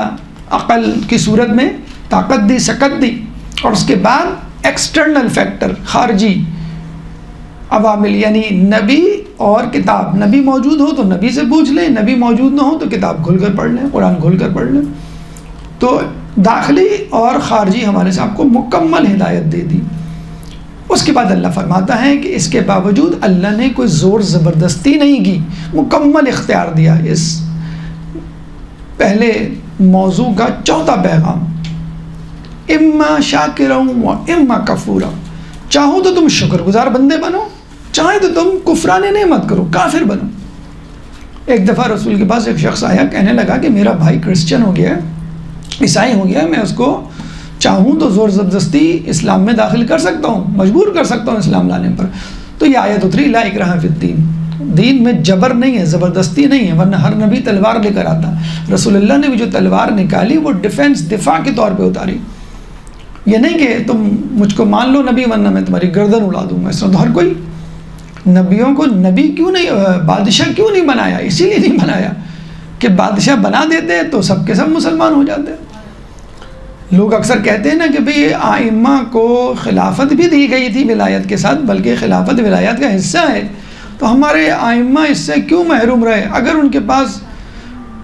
عقل کی صورت میں طاقت دی، سکت دی. اور اس کے بعد ایکسٹرنل فیکٹر، خارجی عوامل، یعنی نبی اور کتاب. نبی موجود ہو تو نبی سے پوچھ لیں، نبی موجود نہ ہو تو کتاب کھول کر پڑھ لیں، قرآن کھول کر پڑھ لیں. تو داخلی اور خارجی حوالے سے آپ کو مکمل ہدایت دے دی. اس کے بعد اللہ فرماتا ہے کہ اس کے باوجود اللہ نے کوئی زور زبردستی نہیں کی، مکمل اختیار دیا. اس پہلے موضوع کا چوتھا پیغام، اما شاکرا و اما کفورا. چاہو تو تم شکر گزار بندے بنو، چاہے تو تم کفران نعمت کرو، کافر بنو. ایک دفعہ رسول کے پاس ایک شخص آیا، کہنے لگا کہ میرا بھائی کرسچن ہو گیا ہے، عیسائی ہو گیا ہے، میں اس کو چاہوں تو زور زبردستی اسلام میں داخل کر سکتا ہوں، مجبور کر سکتا ہوں اسلام لانے پر. تو یہ آیت اتری، لا اکراہ فی الدین، دین میں جبر نہیں ہے، زبردستی نہیں ہے، ورنہ ہر نبی تلوار لے کر آتا. رسول اللہ نے بھی جو تلوار نکالی وہ ڈیفینس، دفاع کے طور پہ اتاری. یہ نہیں کہ تم مجھ کو مان لو نبی، ورنہ میں تمہاری گردن اڑا دوں گا. اس طرح تو ہر کوئی. نبیوں کو نبی کیوں نہیں، بادشاہ کیوں نہیں بنایا؟ اسی لیے نہیں بنایا کہ بادشاہ بنا دیتے تو سب کے سب مسلمان ہو جاتے. لوگ اکثر کہتے ہیں نا کہ بھئی ائمہ کو خلافت بھی دی گئی تھی ولایت کے ساتھ، بلکہ خلافت ولایت کا حصہ ہے، تو ہمارے ائمہ اس سے کیوں محروم رہے؟ اگر ان کے پاس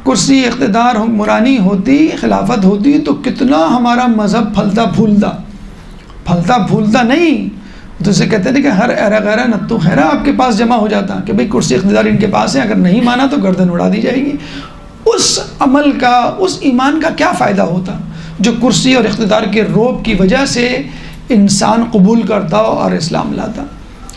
کرسی، اقتدار، حکمرانی ہوتی، خلافت ہوتی تو کتنا ہمارا مذہب پھلتا پھولتا نہیں. تو اسے کہتے تھے کہ ہر ایرا غیرہ نتو خیرہ آپ کے پاس جمع ہو جاتا کہ بھئی کرسی اقتدار ان کے پاس ہے، اگر نہیں مانا تو گردن اڑا دی جائے گی. اس عمل کا، اس ایمان کا کیا فائدہ ہوتا جو کرسی اور اقتدار کے رعب کی وجہ سے انسان قبول کرتا اور اسلام لاتا؟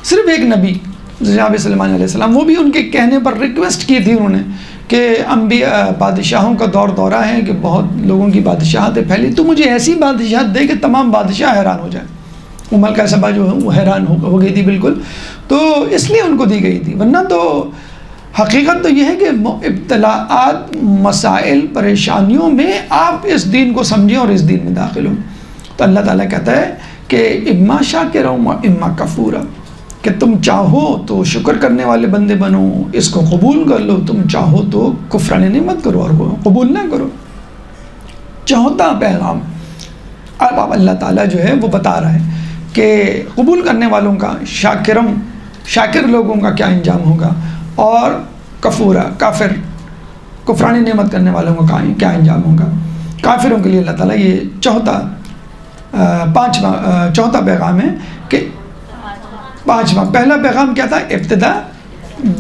صرف ایک نبی جناب سلیمان علیہ السلام، وہ بھی ان کے کہنے پر ریکویسٹ کی تھی انہوں نے کہ انبیاء، بادشاہوں کا دورہ ہے کہ بہت لوگوں کی بادشاہتیں پھیلی، تو مجھے ایسی بادشاہت دے کہ تمام بادشاہ حیران ہو جائیں. عمر کا صبا جو ہے وہ حیران ہو گئی تھی بالکل. تو اس لیے ان کو دی گئی تھی، ورنہ تو حقیقت تو یہ ہے کہ ابتلاءات، مسائل، پریشانیوں میں آپ اس دین کو سمجھیں اور اس دین میں داخل ہوں. تو اللہ تعالیٰ کہتا ہے کہ اما شاکرا و اما کفورا، کہ تم چاہو تو شکر کرنے والے بندے بنو، اس کو قبول کر لو، تم چاہو تو کفران نعمت کرو اور وہ قبول نہ کرو. چوتھا پیغام اب اللہ تعالیٰ جو ہے وہ بتا رہا ہے کہ قبول کرنے والوں کا، شاکر لوگوں کا کیا انجام ہوگا، اور کفورا، کافر، کفران نعمت کرنے والوں کا کیا انجام ہوگا. کافروں کے لیے اللہ تعالیٰ یہ چوتھا پیغام ہے کہ پانچواں، پہلا پیغام کیا تھا؟ ابتدا.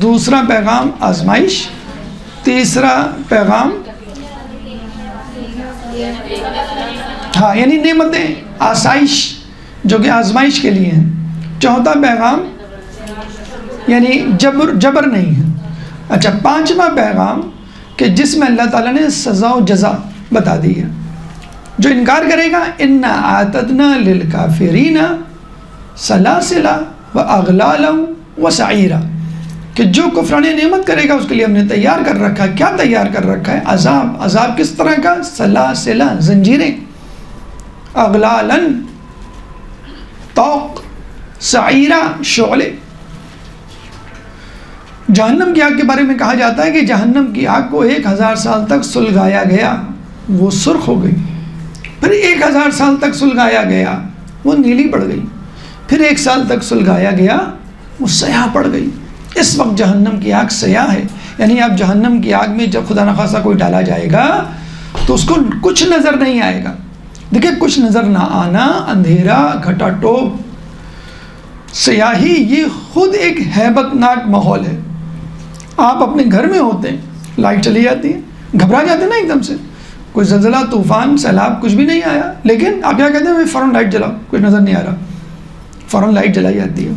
دوسرا پیغام آزمائش. تیسرا پیغام یعنی نعمتیں، آسائش جو کہ آزمائش کے لیے ہیں. چوتھا پیغام یعنی جبر نہیں ہے. اچھا، پانچواں پیغام کہ جس میں اللہ تعالیٰ نے سزا و جزا بتا دی ہے. جو انکار کرے گا، انا اعتدنا للکافرین سلاسل و اغلالا و سعیرا، کہ جو کفران نعمت کرے گا اس کے لیے ہم نے تیار کر رکھا ہے. کیا تیار کر رکھا ہے؟ عذاب کس طرح کا؟ سلاسل، زنجیریں، اغلالا طوق، سعیرا شعلے. جہنم کی آگ کے بارے میں کہا جاتا ہے کہ جہنم کی آگ کو 1000 سال تک سلگایا گیا، وہ سرخ ہو گئی. پھر 1000 سال تک سلگایا گیا، وہ نیلی پڑ گئی. پھر 1 سال تک سلگایا گیا، وہ سیاہ پڑ گئی. اس وقت جہنم کی آگ سیاہ ہے. یعنی اب جہنم کی آگ میں جب خدا نخواستہ کوئی ڈالا جائے گا تو اس کو کچھ نظر نہیں آئے گا. دیکھیں، کچھ نظر نہ آنا، اندھیرا، گھٹا ٹوپ، سیاہی، یہ خود ایک ہیبت ناک ماحول ہے. آپ اپنے گھر میں ہوتے ہیں، لائٹ چلی جاتی ہے، گھبرا جاتے ہیں نا ایک دم سے. کوئی زلزلہ، طوفان، سیلاب کچھ بھی نہیں آیا، لیکن آپ کیا کہتے ہیں؟ فوراً لائٹ جلاؤ، کچھ نظر نہیں آ رہا، فوراً لائٹ جلائی جاتی ہے.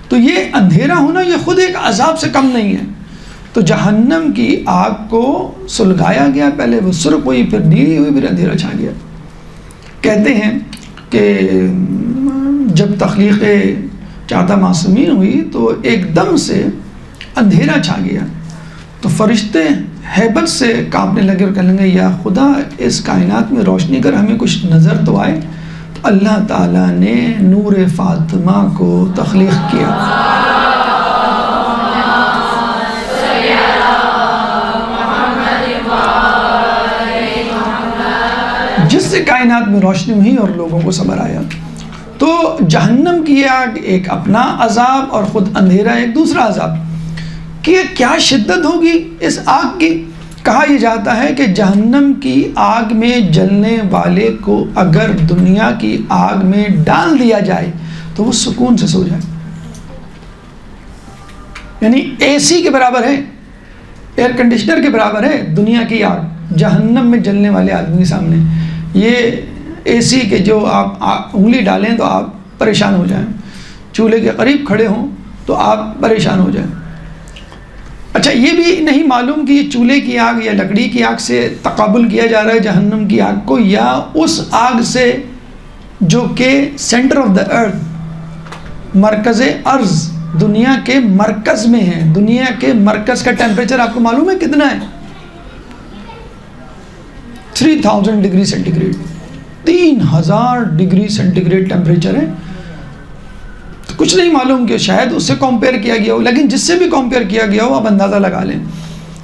تو یہ اندھیرا ہونا یہ خود ایک عذاب سے کم نہیں ہے. تو جہنم کی آگ کو سلگایا گیا، پہلے وہ سرخ ہوئی، پھر نیلی ہوئی، پھر اندھیرا چھا گیا۔ کہتے ہیں کہ جب تخلیق چادہ معصومین ہوئی تو ایک دم سے اندھیرا چھا گیا، تو فرشتے ہیبت سے کانپنے لگے اور کہنے لگے یا خدا اس کائنات میں روشنی کر، ہمیں کچھ نظر تو آئے۔ تو اللہ تعالیٰ نے نور فاطمہ کو تخلیق کیا۔ جس سے کائنات میں روشنی ہوئی اور لوگوں کو صبر آیا۔ تو جہنم کی آگ ایک اپنا عذاب اور خود اندھیرا ایک دوسرا عذاب، کہ کیا شدت ہوگی اس آگ کی۔ کہا یہ جاتا ہے کہ جہنم کی آگ میں جلنے والے کو اگر دنیا کی آگ میں ڈال دیا جائے تو وہ سکون سے سو جائے، یعنی اے سی کے برابر ہے، ایئر کنڈیشنر کے برابر ہے دنیا کی آگ جہنم میں جلنے والے آدمی کے سامنے۔ یہ اے سی کے جو آپ انگلی ڈالیں تو آپ پریشان ہو جائیں، چولہے کے قریب کھڑے ہوں تو آپ پریشان ہو جائیں۔ اچھا یہ بھی نہیں معلوم کہ یہ چولہے کی آگ یا لکڑی کی آگ سے تقابل کیا جا رہا ہے جہنم کی آگ کو، یا اس آگ سے جو کہ سینٹر آف دا ارتھ، مرکز ارض، دنیا کے مرکز میں ہے۔ دنیا کے مرکز کا ٹیمپریچر آپ کو معلوم ہے کتنا ہے؟ 3000 degree centigrade, 3000 degree centigrade temperature ہے۔ تو کچھ نہیں معلوم کہ شاید اس سے کمپیئر کیا گیا ہو، لیکن جس سے بھی کمپیئر کیا گیا ہو آپ اندازہ لگا لیں۔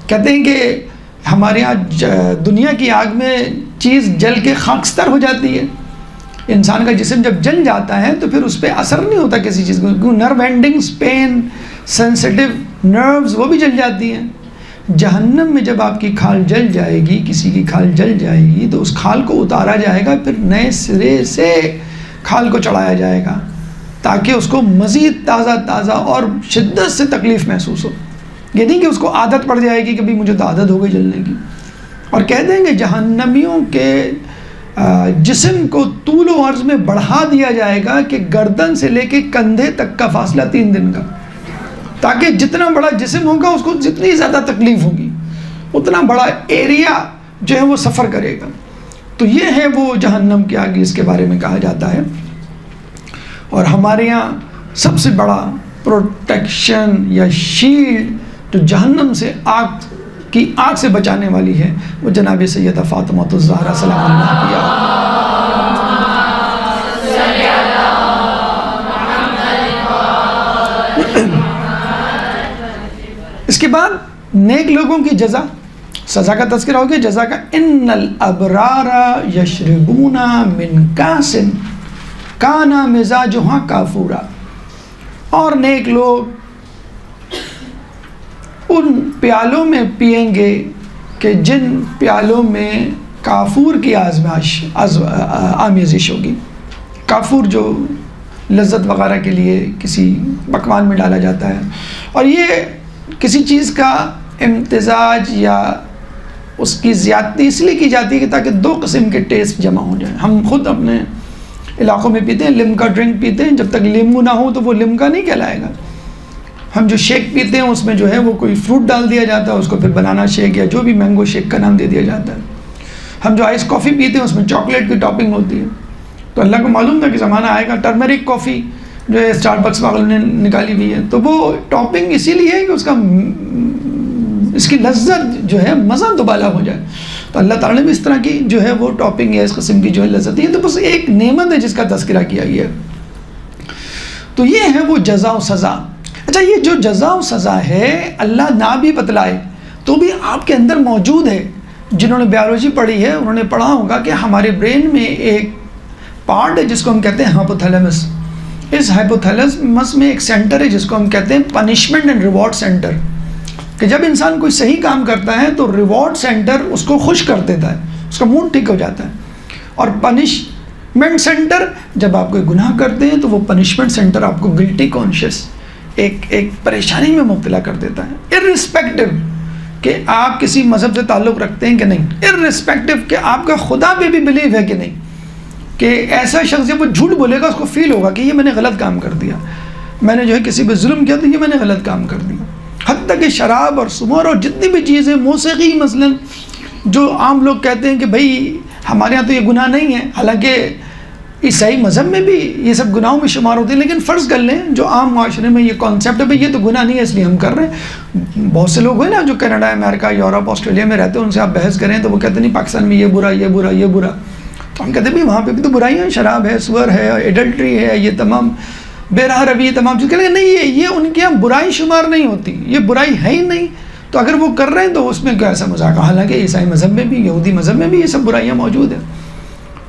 کہتے ہیں کہ ہمارے یہاں دنیا کی آگ میں چیز جل کے خاکستر ہو جاتی ہے۔ انسان کا جسم جب جل جاتا ہے تو پھر اس پہ اثر نہیں ہوتا کسی چیز کو، نرو اینڈنگز، پین، سینسٹیو نروز وہ بھی جل جاتی ہیں۔ جہنم میں جب آپ کی کھال جل جائے گی، کسی کی کھال جل جائے گی تو اس کھال کو اتارا جائے گا، پھر نئے سرے سے کھال کو چڑھایا جائے گا تاکہ اس کو مزید تازہ اور شدت سے تکلیف محسوس ہو۔ یہ نہیں کہ اس کو عادت پڑ جائے گی کہ مجھے تو عادت ہو گئی جلنے کی۔ اور کہہ دیں گے جہنمیوں کے جسم کو طول و عرض میں بڑھا دیا جائے گا کہ گردن سے لے کے کندھے تک کا فاصلہ 3 دن کا، تاکہ جتنا بڑا جسم ہوگا اس کو جتنی زیادہ تکلیف ہوگی اتنا بڑا ایریا جو ہے وہ سفر کرے گا۔ تو یہ ہے وہ جہنم کی آگ، اس کے بارے میں کہا جاتا ہے۔ اور ہمارے یہاں سب سے بڑا پروٹیکشن یا شیلڈ جو جہنم سے آگ سے بچانے والی ہے وہ جناب سیدہ فاطمہ الزہرا سلام اللہ کی آگ۔ اس کے بعد نیک لوگوں کی جزا، سزا کا تذکرہ ہو گیا۔ جزا کا ان الابرار یشربون من کاس کان مزاجھا کافورا، اور نیک لوگ ان پیالوں میں پیئیں گے کہ جن پیالوں میں کافور کی آمیزش ہوگی۔ کافور جو لذت وغیرہ کے لیے کسی پکوان میں ڈالا جاتا ہے، اور یہ کسی چیز کا امتزاج یا اس کی زیادتی اس لیے کی جاتی ہے کہ تاکہ 2 قسم کے ٹیسٹ جمع ہو جائیں۔ ہم خود اپنے علاقوں میں پیتے ہیں، لمکا ڈرنک پیتے ہیں، جب تک لیمو نہ ہو تو وہ لمکا نہیں کہلائے گا۔ ہم جو شیک پیتے ہیں اس میں جو ہے وہ کوئی فروٹ ڈال دیا جاتا ہے، اس کو پھر بنانا شیک یا جو بھی مینگو شیک کا نام دے دیا جاتا ہے۔ ہم جو آئس کافی پیتے ہیں اس میں چاکلیٹ کی ٹاپنگ ہوتی ہے۔ تو اللہ کو معلوم تھا کہ زمانہ آئے گا ٹرمرک کافی جو ہے اسٹار بکس والوں نے نکالی ہوئی ہے، تو وہ ٹاپنگ اسی لیے ہے کہ اس کی لذت جو ہے مزہ دوبالا ہو جائے۔ تو اللہ تعالیٰ نے بھی اس طرح کی جو ہے وہ ٹاپنگ یا اس قسم کی جو ہے لذت ہے، تو بس ایک نعمت ہے جس کا تذکرہ کیا گیا ہے۔ تو یہ ہے وہ جزا و سزا۔ اچھا یہ جو جزا و سزا ہے اللہ نہ بھی بتلائے تو بھی آپ کے اندر موجود ہے۔ جنہوں نے بیالوجی پڑھی ہے انہوں نے پڑھا ہوگا کہ ہمارے برین میں ایک پارٹ ہے جس کو ہم کہتے ہیں ہائپوتھیلمس۔ اس ہائپوتھیلمس میں ایک سینٹر ہے جس کو ہم کہتے ہیں پنشمنٹ اینڈ ریوارڈ سینٹر، کہ جب انسان کوئی صحیح کام کرتا ہے تو ریوارڈ سینٹر اس کو خوش کر دیتا ہے، اس کا موڈ ٹھیک ہو جاتا ہے، اور پنشمنٹ سینٹر جب آپ کوئی گناہ کرتے ہیں تو وہ پنشمنٹ سینٹر آپ کو گلٹی کانشیس ایک پریشانی میں مبتلا کر دیتا ہے، ارسپیکٹو کہ آپ کسی مذہب سے تعلق رکھتے ہیں کہ نہیں، ارسپیکٹو کہ آپ کا خدا پہ بھی بلیو ہے کہ نہیں، کہ ایسا شخص جب وہ جھوٹ بولے گا اس کو فیل ہوگا کہ یہ میں نے غلط کام کر دیا، میں نے جو ہے کسی پہ ظلم کیا تو یہ میں نے غلط کام کر دیا۔ حتیٰ تک کہ شراب اور سمور اور جتنی بھی چیزیں، موسیقی مثلا، جو عام لوگ کہتے ہیں کہ بھائی ہمارے ہاں تو یہ گناہ نہیں ہے، حالانکہ عیسائی مذہب میں بھی یہ سب گناہوں میں شمار ہوتے ہیں، لیکن فرض کر لیں جو عام معاشرے میں یہ کانسیپٹ ہے بھائی یہ تو گناہ نہیں ہے اس لیے ہم کر رہے ہیں۔ بہت سے لوگ ہیں نا جو کینیڈا، امریکہ، یورپ، آسٹریلیا میں رہتے ہیں، ان سے آپ بحث کریں تو وہ کہتے ہیں نہیں پاکستان میں یہ برا، یہ برا، یہ برا، تو ہم کہتے ہیں بھائی وہاں پہ بھی تو برائیاں ہیں، شراب ہے، سور ہے، ایڈلٹری ہے، یہ تمام بے راہ روی، تمام چیز، کہ نہیں یہ ان کے یہاں برائی شمار نہیں ہوتی، یہ برائی ہے ہی نہیں، تو اگر وہ کر رہے ہیں تو اس میں کیا ایسا مذاق؟ حالانکہ عیسائی مذہب میں بھی، یہودی مذہب میں بھی یہ سب برائیاں موجود ہیں،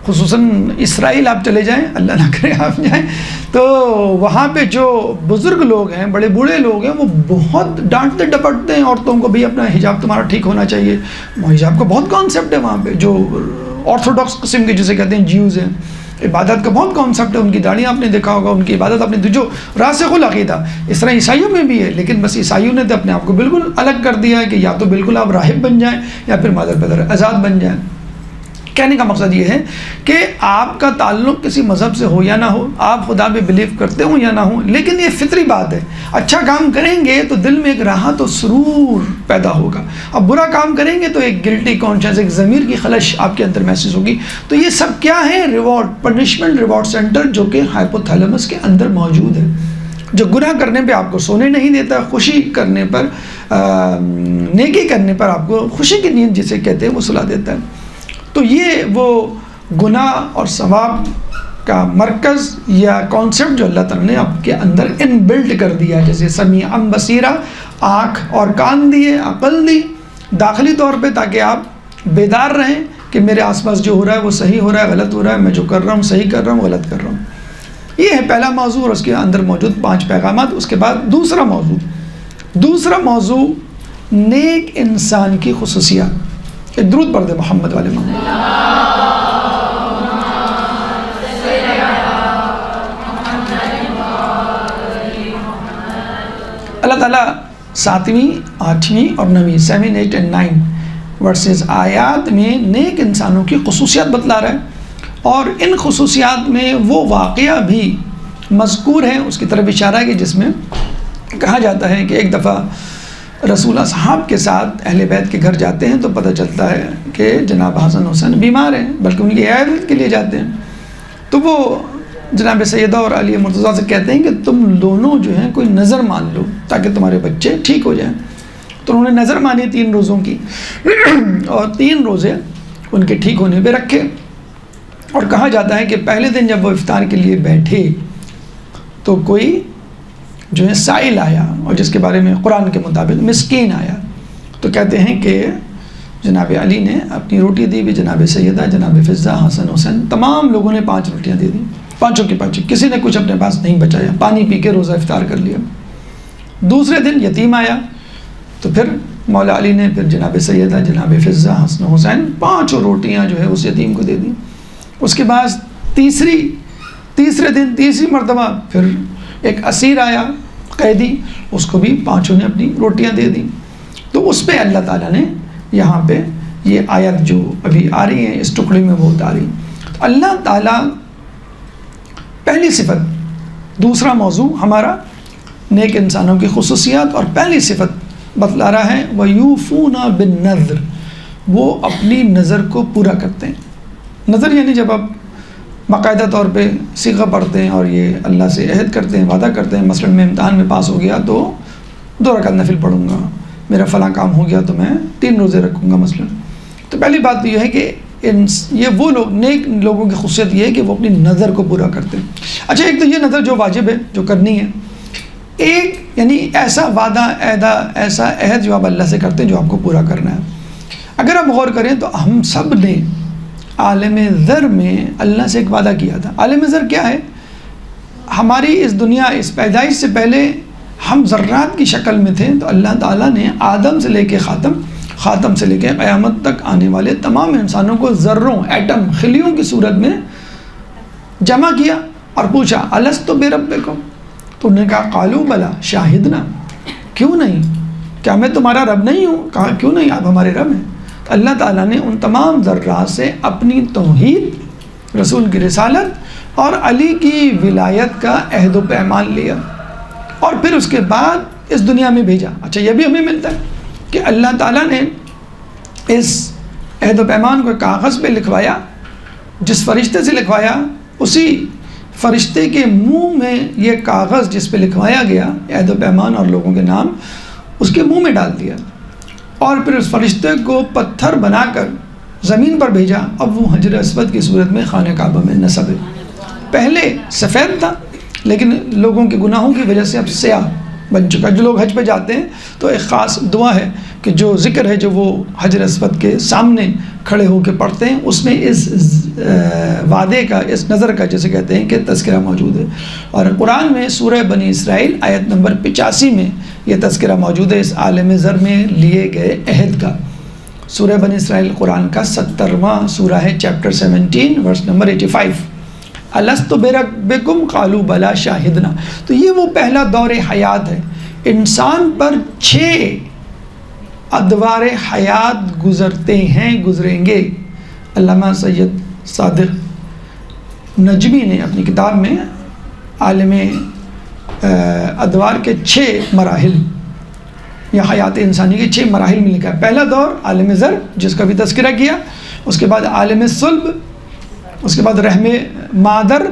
خصوصاً اسرائیل آپ چلے جائیں، اللہ نہ کرے آپ جائیں تو وہاں پہ جو بزرگ لوگ ہیں، بڑے بوڑھے لوگ ہیں، وہ بہت ڈانٹتے ڈپٹتے ہیں عورتوں کو بھی، اپنا حجاب تمہارا ٹھیک ہونا چاہیے، حجاب کا بہت کانسیپٹ ہے وہاں پہ، جو آرتھوڈاکس قسم کے جسے کہتے ہیں جیوز ہیں، عبادت کا بہت کانسیپٹ ہے، ان کی داڑیاں آپ نے دیکھا ہوگا، ان کی عبادت آپ نے، جو راسخ العقیدہ، اس طرح عیسائیوں میں بھی ہے، لیکن بس عیسائیوں نے تو اپنے آپ کو بالکل الگ کر دیا ہے کہ یا تو بالکل آپ راہب بن جائیں یا پھر مادر پدر آزاد بن جائیں۔ کہنے کا مقصد یہ ہے کہ آپ کا تعلق کسی مذہب سے ہو یا نہ ہو، آپ خدا پہ بلیو کرتے ہوں یا نہ ہوں، لیکن یہ فطری بات ہے، اچھا کام کریں گے تو دل میں ایک راحت و سرور پیدا ہوگا، اب برا کام کریں گے تو ایک گلٹی کانشنس، ایک ضمیر کی خلش آپ کے اندر محسوس ہوگی۔ تو یہ سب کیا ہے؟ ریوارڈ، پنشمنٹ ریوارڈ سینٹر جو کہ ہائپوتھیلمس کے اندر موجود ہے، جو گناہ کرنے پہ آپ کو سونے نہیں دیتا، خوشی کرنے پر، نیکی کرنے پر آپ کو خوشی کی نیند جسے کہتے ہیں وہ سلا دیتا ہے۔ تو یہ وہ گناہ اور ثواب کا مرکز یا کانسیپٹ جو اللہ تعالیٰ نے آپ کے اندر ان بلٹ کر دیا، جیسے سمیع بصیرہ، آنکھ اور کان دیے، عقل دی داخلی طور پہ، تاکہ آپ بیدار رہیں کہ میرے آس پاس جو ہو رہا ہے وہ صحیح ہو رہا ہے، غلط ہو رہا ہے، میں جو کر رہا ہوں صحیح کر رہا ہوں، غلط کر رہا ہوں۔ یہ ہے پہلا موضوع، اور اس کے اندر موجود 5 پیغامات۔ اس کے بعد دوسرا موضوع نیک انسان کی خصوصیات۔ ایک درود پڑھ دے محمد والے محمد۔ اللہ تعالیٰ 7ویں، 8ویں اور 9ویں 7، 8 اور 9 ورسز آیات میں نیک انسانوں کی خصوصیات بتلا رہا ہے، اور ان خصوصیات میں وہ واقعہ بھی مذکور ہے، اس کی طرف اشارہ ہے کہ جس میں کہا جاتا ہے کہ ایک دفعہ رسول اصحاب کے ساتھ اہل بیت کے گھر جاتے ہیں تو پتہ چلتا ہے کہ جناب حسن حسین بیمار ہیں، بلکہ ان کی عیادت کے لیے جاتے ہیں، تو وہ جناب سیدہ اور علی مرتضیٰ سے کہتے ہیں کہ تم دونوں جو ہیں کوئی نظر مان لو تاکہ تمہارے بچے ٹھیک ہو جائیں۔ تو انہوں نے نظر مانی 3 روزوں کی، اور 3 روزے ان کے ٹھیک ہونے پہ رکھے، اور کہا جاتا ہے کہ پہلے دن جب وہ افطار کے لیے بیٹھے تو کوئی جو ہے سائل آیا، اور جس کے بارے میں قرآن کے مطابق مسکین آیا، تو کہتے ہیں کہ جناب علی نے اپنی روٹی دی بھی، جناب سیدہ، جناب فضہ، حسن حسین، تمام لوگوں نے 5 روٹیاں دے دیں، 5 کی 5، کسی نے کچھ اپنے پاس نہیں بچایا، پانی پی کے روزہ افطار کر لیا۔ دوسرے دن یتیم آیا تو پھر مولا علی نے پھر جناب سیدہ، جناب فضہ، حسن حسین 5 روٹیاں جو ہے اس یتیم کو دے دیں۔ اس کے بعد تیسرے دن تیسری مرتبہ پھر ایک اسیر آیا، قیدی، اس کو بھی 5 نے اپنی روٹیاں دے دیں۔ تو اس پہ اللہ تعالیٰ نے یہاں پہ یہ آیت جو ابھی آ رہی ہے اس ٹکڑے میں وہ اتاری۔ تو اللہ تعالیٰ پہلی صفت، دوسرا موضوع ہمارا نیک انسانوں کی خصوصیات، اور پہلی صفت بتلا رہا ہے وَيُوفُونَ بِالنَّذْرِ، وہ اپنی نظر کو پورا کرتے ہیں۔ نظر یعنی جب آپ باقاعدہ طور پہ صیغہ پڑھتے ہیں اور یہ اللہ سے عہد کرتے ہیں، وعدہ کرتے ہیں، مثلاً میں امتحان میں پاس ہو گیا تو 2 رکعت نفل پڑھوں گا، میرا فلاں کام ہو گیا تو میں 3 روزے رکھوں گا مثلاً۔ تو پہلی بات تو یہ ہے کہ یہ وہ لوگ، نیک لوگوں کی خصوصیت یہ ہے کہ وہ اپنی نظر کو پورا کرتے ہیں۔ اچھا، ایک تو یہ نظر جو واجب ہے، جو کرنی ہے، ایک یعنی ایسا وعدہ، ایسا عہد جو آپ اللہ سے کرتے ہیں جو آپ کو پورا کرنا ہے۔ اگر آپ غور کریں تو ہم سب نے عالم ذر میں اللہ سے ایک وعدہ کیا تھا۔ عالم ذر کیا ہے؟ ہماری اس دنیا، اس پیدائش سے پہلے ہم ذرات کی شکل میں تھے، تو اللہ تعالیٰ نے آدم سے لے کے خاتم سے لے کے قیامت تک آنے والے تمام انسانوں کو ذروں، ایٹم، خلیوں کی صورت میں جمع کیا اور پوچھا الستُ بربکم، تو انہوں نے کہا قالوا بلا شاہدنا، کیوں نہیں، کیا میں تمہارا رب نہیں ہوں؟ کہا کیوں نہیں، آپ ہمارے رب ہیں۔ اللہ تعالیٰ نے ان تمام ذرات سے اپنی توحید، رسول کی رسالت اور علی کی ولایت کا عہد و پیمان لیا، اور پھر اس کے بعد اس دنیا میں بھیجا. اچھا یہ بھی ہمیں ملتا ہے کہ اللہ تعالیٰ نے اس عہد و پیمان کو کاغذ پہ لکھوایا، جس فرشتے سے لکھوایا اسی فرشتے کے منہ میں یہ کاغذ جس پہ لکھوایا گیا عہد و پیمان اور لوگوں کے نام، اس کے منہ میں ڈال دیا، اور پھر اس فرشتے کو پتھر بنا کر زمین پر بھیجا. اب وہ حجر اسود کی صورت میں خانہ کعبہ میں نصب ہے. پہلے سفید تھا لیکن لوگوں کے گناہوں کی وجہ سے اب سیاہ بن چکا. جو لوگ حج پہ جاتے ہیں تو ایک خاص دعا ہے کہ جو ذکر ہے جو وہ حجر اسود کے سامنے کھڑے ہو کے پڑھتے ہیں، اس میں اس وعدے کا، اس نظر کا جسے کہتے ہیں کہ تذکرہ موجود ہے. اور قرآن میں سورہ بنی اسرائیل آیت نمبر 85 میں یہ تذکرہ موجود ہے اس عالم زر میں لیے گئے عہد کا. سورہ بنی اسرائیل قرآن کا 70واں سورہ ہے، چیپٹر 17 ورس نمبر 85. الست بربکم قالوا بلا شاہدنا. تو یہ وہ پہلا دور حیات ہے. انسان پر 6 ادوار حیات گزرتے ہیں، گزریں گے. علامہ سید صادق نجمی نے اپنی کتاب میں عالم ادوار کے 6 مراحل یا حیات انسانی کے 6 مراحل میں لکھا ہے. پہلا دور عالم زر جس کا بھی تذکرہ کیا، اس کے بعد عالم صلب، اس کے بعد رحم مادر،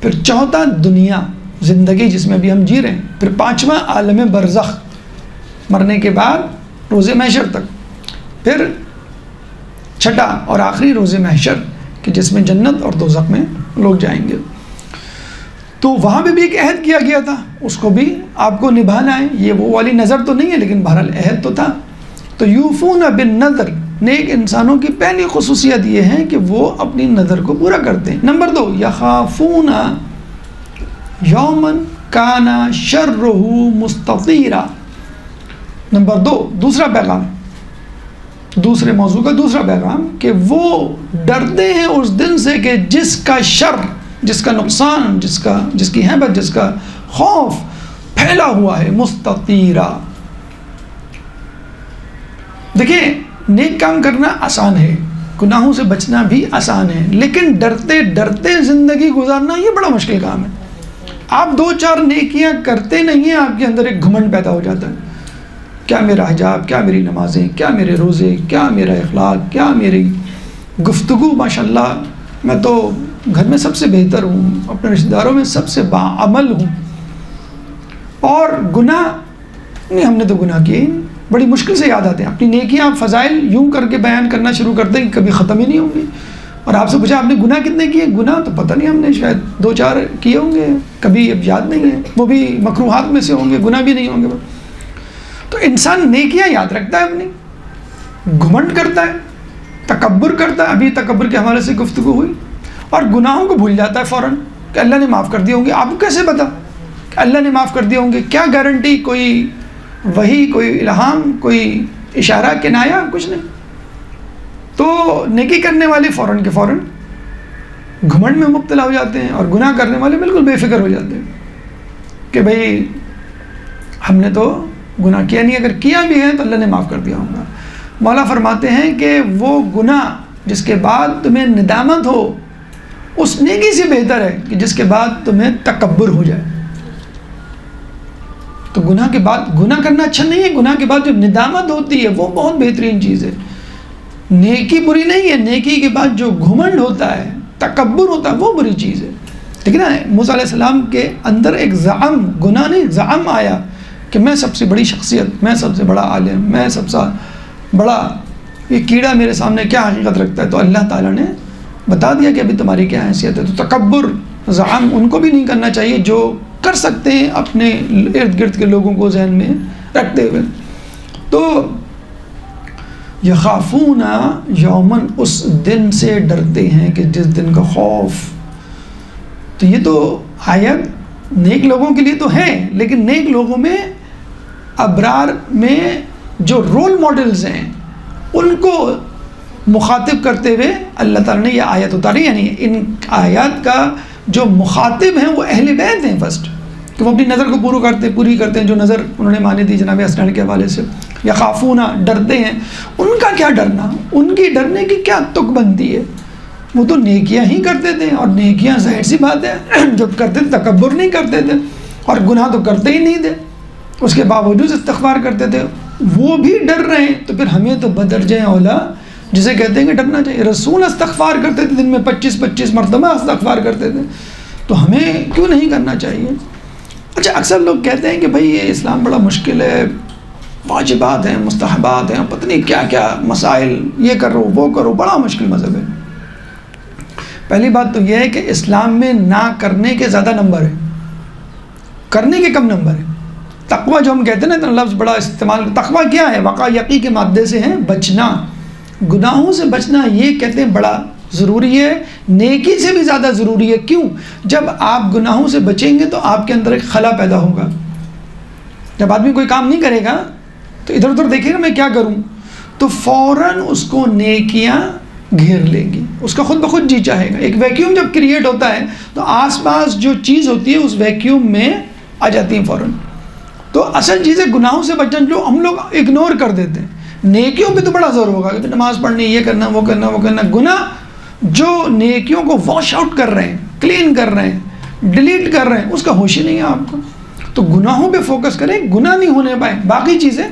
پھر چوتھا دنیا زندگی جس میں بھی ہم جی رہے ہیں، پھر 5واں عالم برزخ مرنے کے بعد روز محشر تک، پھر چھٹا اور آخری روز محشر کہ جس میں جنت اور دوزخ میں لوگ جائیں گے. تو وہاں پہ بھی ایک عہد کیا گیا تھا، اس کو بھی آپ کو نبھانا ہے. یہ وہ والی نظر تو نہیں ہے لیکن بہرحال عہد تو تھا. تو یوفون بالنذر، نیک انسانوں کی پہلی خصوصیت یہ ہے کہ وہ اپنی نظر کو پورا کرتے ہیں. نمبر 2، یخافون یومن کان شرہ مستطیرا. نمبر 2، دوسرا پیغام، دوسرے موضوع کا دوسرا پیغام کہ وہ ڈرتے ہیں اس دن سے کہ جس کا شر، جس کا نقصان، جس کی ہیبت، جس کا خوف پھیلا ہوا ہے. مستطیرا. دیکھیں نیک کام کرنا آسان ہے، گناہوں سے بچنا بھی آسان ہے، لیکن ڈرتے ڈرتے زندگی گزارنا یہ بڑا مشکل کام ہے. آپ 2-4 نیکیاں کرتے نہیں ہیں، آپ کے اندر ایک گھمنڈ پیدا ہو جاتا ہے. کیا میرا حجاب، کیا میری نمازیں، کیا میرے روزے، کیا میرا اخلاق، کیا میری گفتگو، ماشاءاللہ میں تو گھر میں سب سے بہتر ہوں، اپنے رشتہ داروں میں سب سے باعمل ہوں. اور گناہ نہیں، ہم نے تو گناہ کیے، بڑی مشکل سے یاد آتے ہیں. اپنی نیکیاں، فضائل یوں کر کے بیان کرنا شروع کرتے ہیں کہ کبھی ختم ہی نہیں ہوں گی. اور آپ سے پوچھا آپ نے گناہ کتنے کیے؟ گناہ تو پتہ نہیں، ہم نے شاید 2-4 کیے ہوں گے، کبھی اب یاد نہیں ہے. وہ بھی مکروہات میں سے ہوں گے، گناہ بھی نہیں ہوں گے. تو انسان نیکیاں یاد رکھتا ہے، اپنی گھمنڈ کرتا ہے، تکبر کرتا ہے. ابھی تکبر کے حوالے سے گفتگو ہوئی. اور گناہوں کو بھول جاتا ہے فوراً کہ اللہ نے معاف کر دیے ہوں گے. آپ کو کیسے پتا کہ اللہ نے معاف کر دیے ہوں گے؟ کیا گارنٹی؟ کوئی وحی، کوئی الہام، کوئی اشارہ، کنایا؟ کچھ نہیں. تو نیکی کرنے والے فوراً کے فوراً گھمنڈ میں مبتلا ہو جاتے ہیں، اور گناہ کرنے والے بالکل بے فکر ہو جاتے ہیں کہ بھئی ہم نے تو گناہ کیا نہیں، اگر کیا بھی ہے تو اللہ نے معاف کر دیا ہوگا. مولا فرماتے ہیں کہ وہ گناہ جس کے بعد تمہیں ندامت ہو اس نیکی سے بہتر ہے کہ جس کے بعد تمہیں تکبر ہو جائے. تو گناہ کے بعد گناہ کرنا اچھا نہیں ہے، گناہ کے بعد جو ندامت ہوتی ہے وہ بہت بہترین چیز ہے. نیکی بری نہیں ہے، نیکی کے بعد جو گھمنڈ ہوتا ہے، تکبر ہوتا ہے، وہ بری چیز ہے. لیکن موسیٰ علیہ السلام کے اندر ایک زعم، گناہ نہیں زعم آیا کہ میں سب سے بڑی شخصیت، میں سب سے بڑا عالم، میں سب سے بڑا، یہ کیڑا میرے سامنے کیا حقیقت رکھتا ہے. تو اللہ تعالیٰ نے بتا دیا کہ ابھی تمہاری کیا حیثیت ہے. تو تکبر، زعم ان کو بھی نہیں کرنا چاہیے جو کر سکتے ہیں اپنے ارد گرد کے لوگوں کو ذہن میں رکھتے ہوئے. تو یخافون یومن، اس دن سے ڈرتے ہیں کہ جس دن کا خوف. تو یہ تو آیت نیک لوگوں کے لیے تو ہے، لیکن نیک لوگوں میں، ابرار میں جو رول ماڈلز ہیں ان کو مخاطب کرتے ہوئے اللہ تعالیٰ نے یہ آیت اتاری. یعنی ان آیات کا جو مخاطب ہیں وہ اہل بیت ہیں فرسٹ، کہ وہ اپنی نظر کو پوری کرتے ہیں جو نظر انہوں نے مانی تھی جناب حسنان کے حوالے سے. یخافون، ڈرتے ہیں. ان کا کیا ڈرنا، ان کی ڈرنے کی کیا تک بنتی ہے؟ وہ تو نیکیاں ہی کرتے تھے، اور نیکیاں ظاہر سی بات ہے جب کرتے تھے تکبر نہیں کرتے تھے، اور گناہ تو کرتے ہی نہیں تھے. اس کے باوجود استغفار کرتے تھے، وہ بھی ڈر رہے ہیں، تو پھر ہمیں تو بدرجہ اولا جسے کہتے ہیں کہ ڈرنا چاہیے۔ رسول استغفار کرتے تھے، دن میں 25 مرتبہ استغفار کرتے تھے، تو ہمیں کیوں نہیں کرنا چاہیے؟ اچھا، اکثر لوگ کہتے ہیں کہ بھائی یہ اسلام بڑا مشکل ہے، واجبات ہیں، مستحبات ہیں، پتہ نہیں کیا کیا مسائل، یہ کرو وہ کرو، بڑا مشکل مذہب ہے۔ پہلی بات تو یہ ہے کہ اسلام میں نہ کرنے کے زیادہ نمبر ہیں، کرنے کے کم نمبر ہیں۔ تقوی جو ہم کہتے ہیں نا، اتنا لفظ بڑا استعمال، تقوی کیا ہے؟ وقع یقی کے مادے سے ہے بچنا، گناہوں سے بچنا، یہ کہتے ہیں بڑا ضروری ہے، نیکی سے بھی زیادہ ضروری ہے۔ کیوں؟ جب آپ گناہوں سے بچیں گے تو آپ کے اندر ایک خلا پیدا ہوگا۔ جب آدمی کوئی کام نہیں کرے گا تو ادھر ادھر دیکھے گا میں کیا کروں، تو فوراً اس کو نیکیاں گھیر لیں گی، اس کا خود بخود جی چاہے گا۔ ایک ویکیوم جب کریٹ ہوتا ہے تو آس پاس جو چیز ہوتی ہے اس ویکیوم میں آ جاتی ہیں فوراً۔ تو اصل چیز ہے گناہوں سے بچنا، جو ہم لوگ اگنور کر دیتے ہیں۔ نیکیوں پہ تو بڑا زور ہوگا کہ نماز پڑھنی، یہ کرنا وہ کرنا وہ کرنا۔ گناہ جو نیکیوں کو واش آؤٹ کر رہے ہیں، کلین کر رہے ہیں، ڈیلیٹ کر رہے ہیں، اس کا ہوش ہی نہیں ہے آپ کو۔ تو گناہوں پہ فوکس کریں، گناہ نہیں ہونے پائیں، باقی چیزیں۔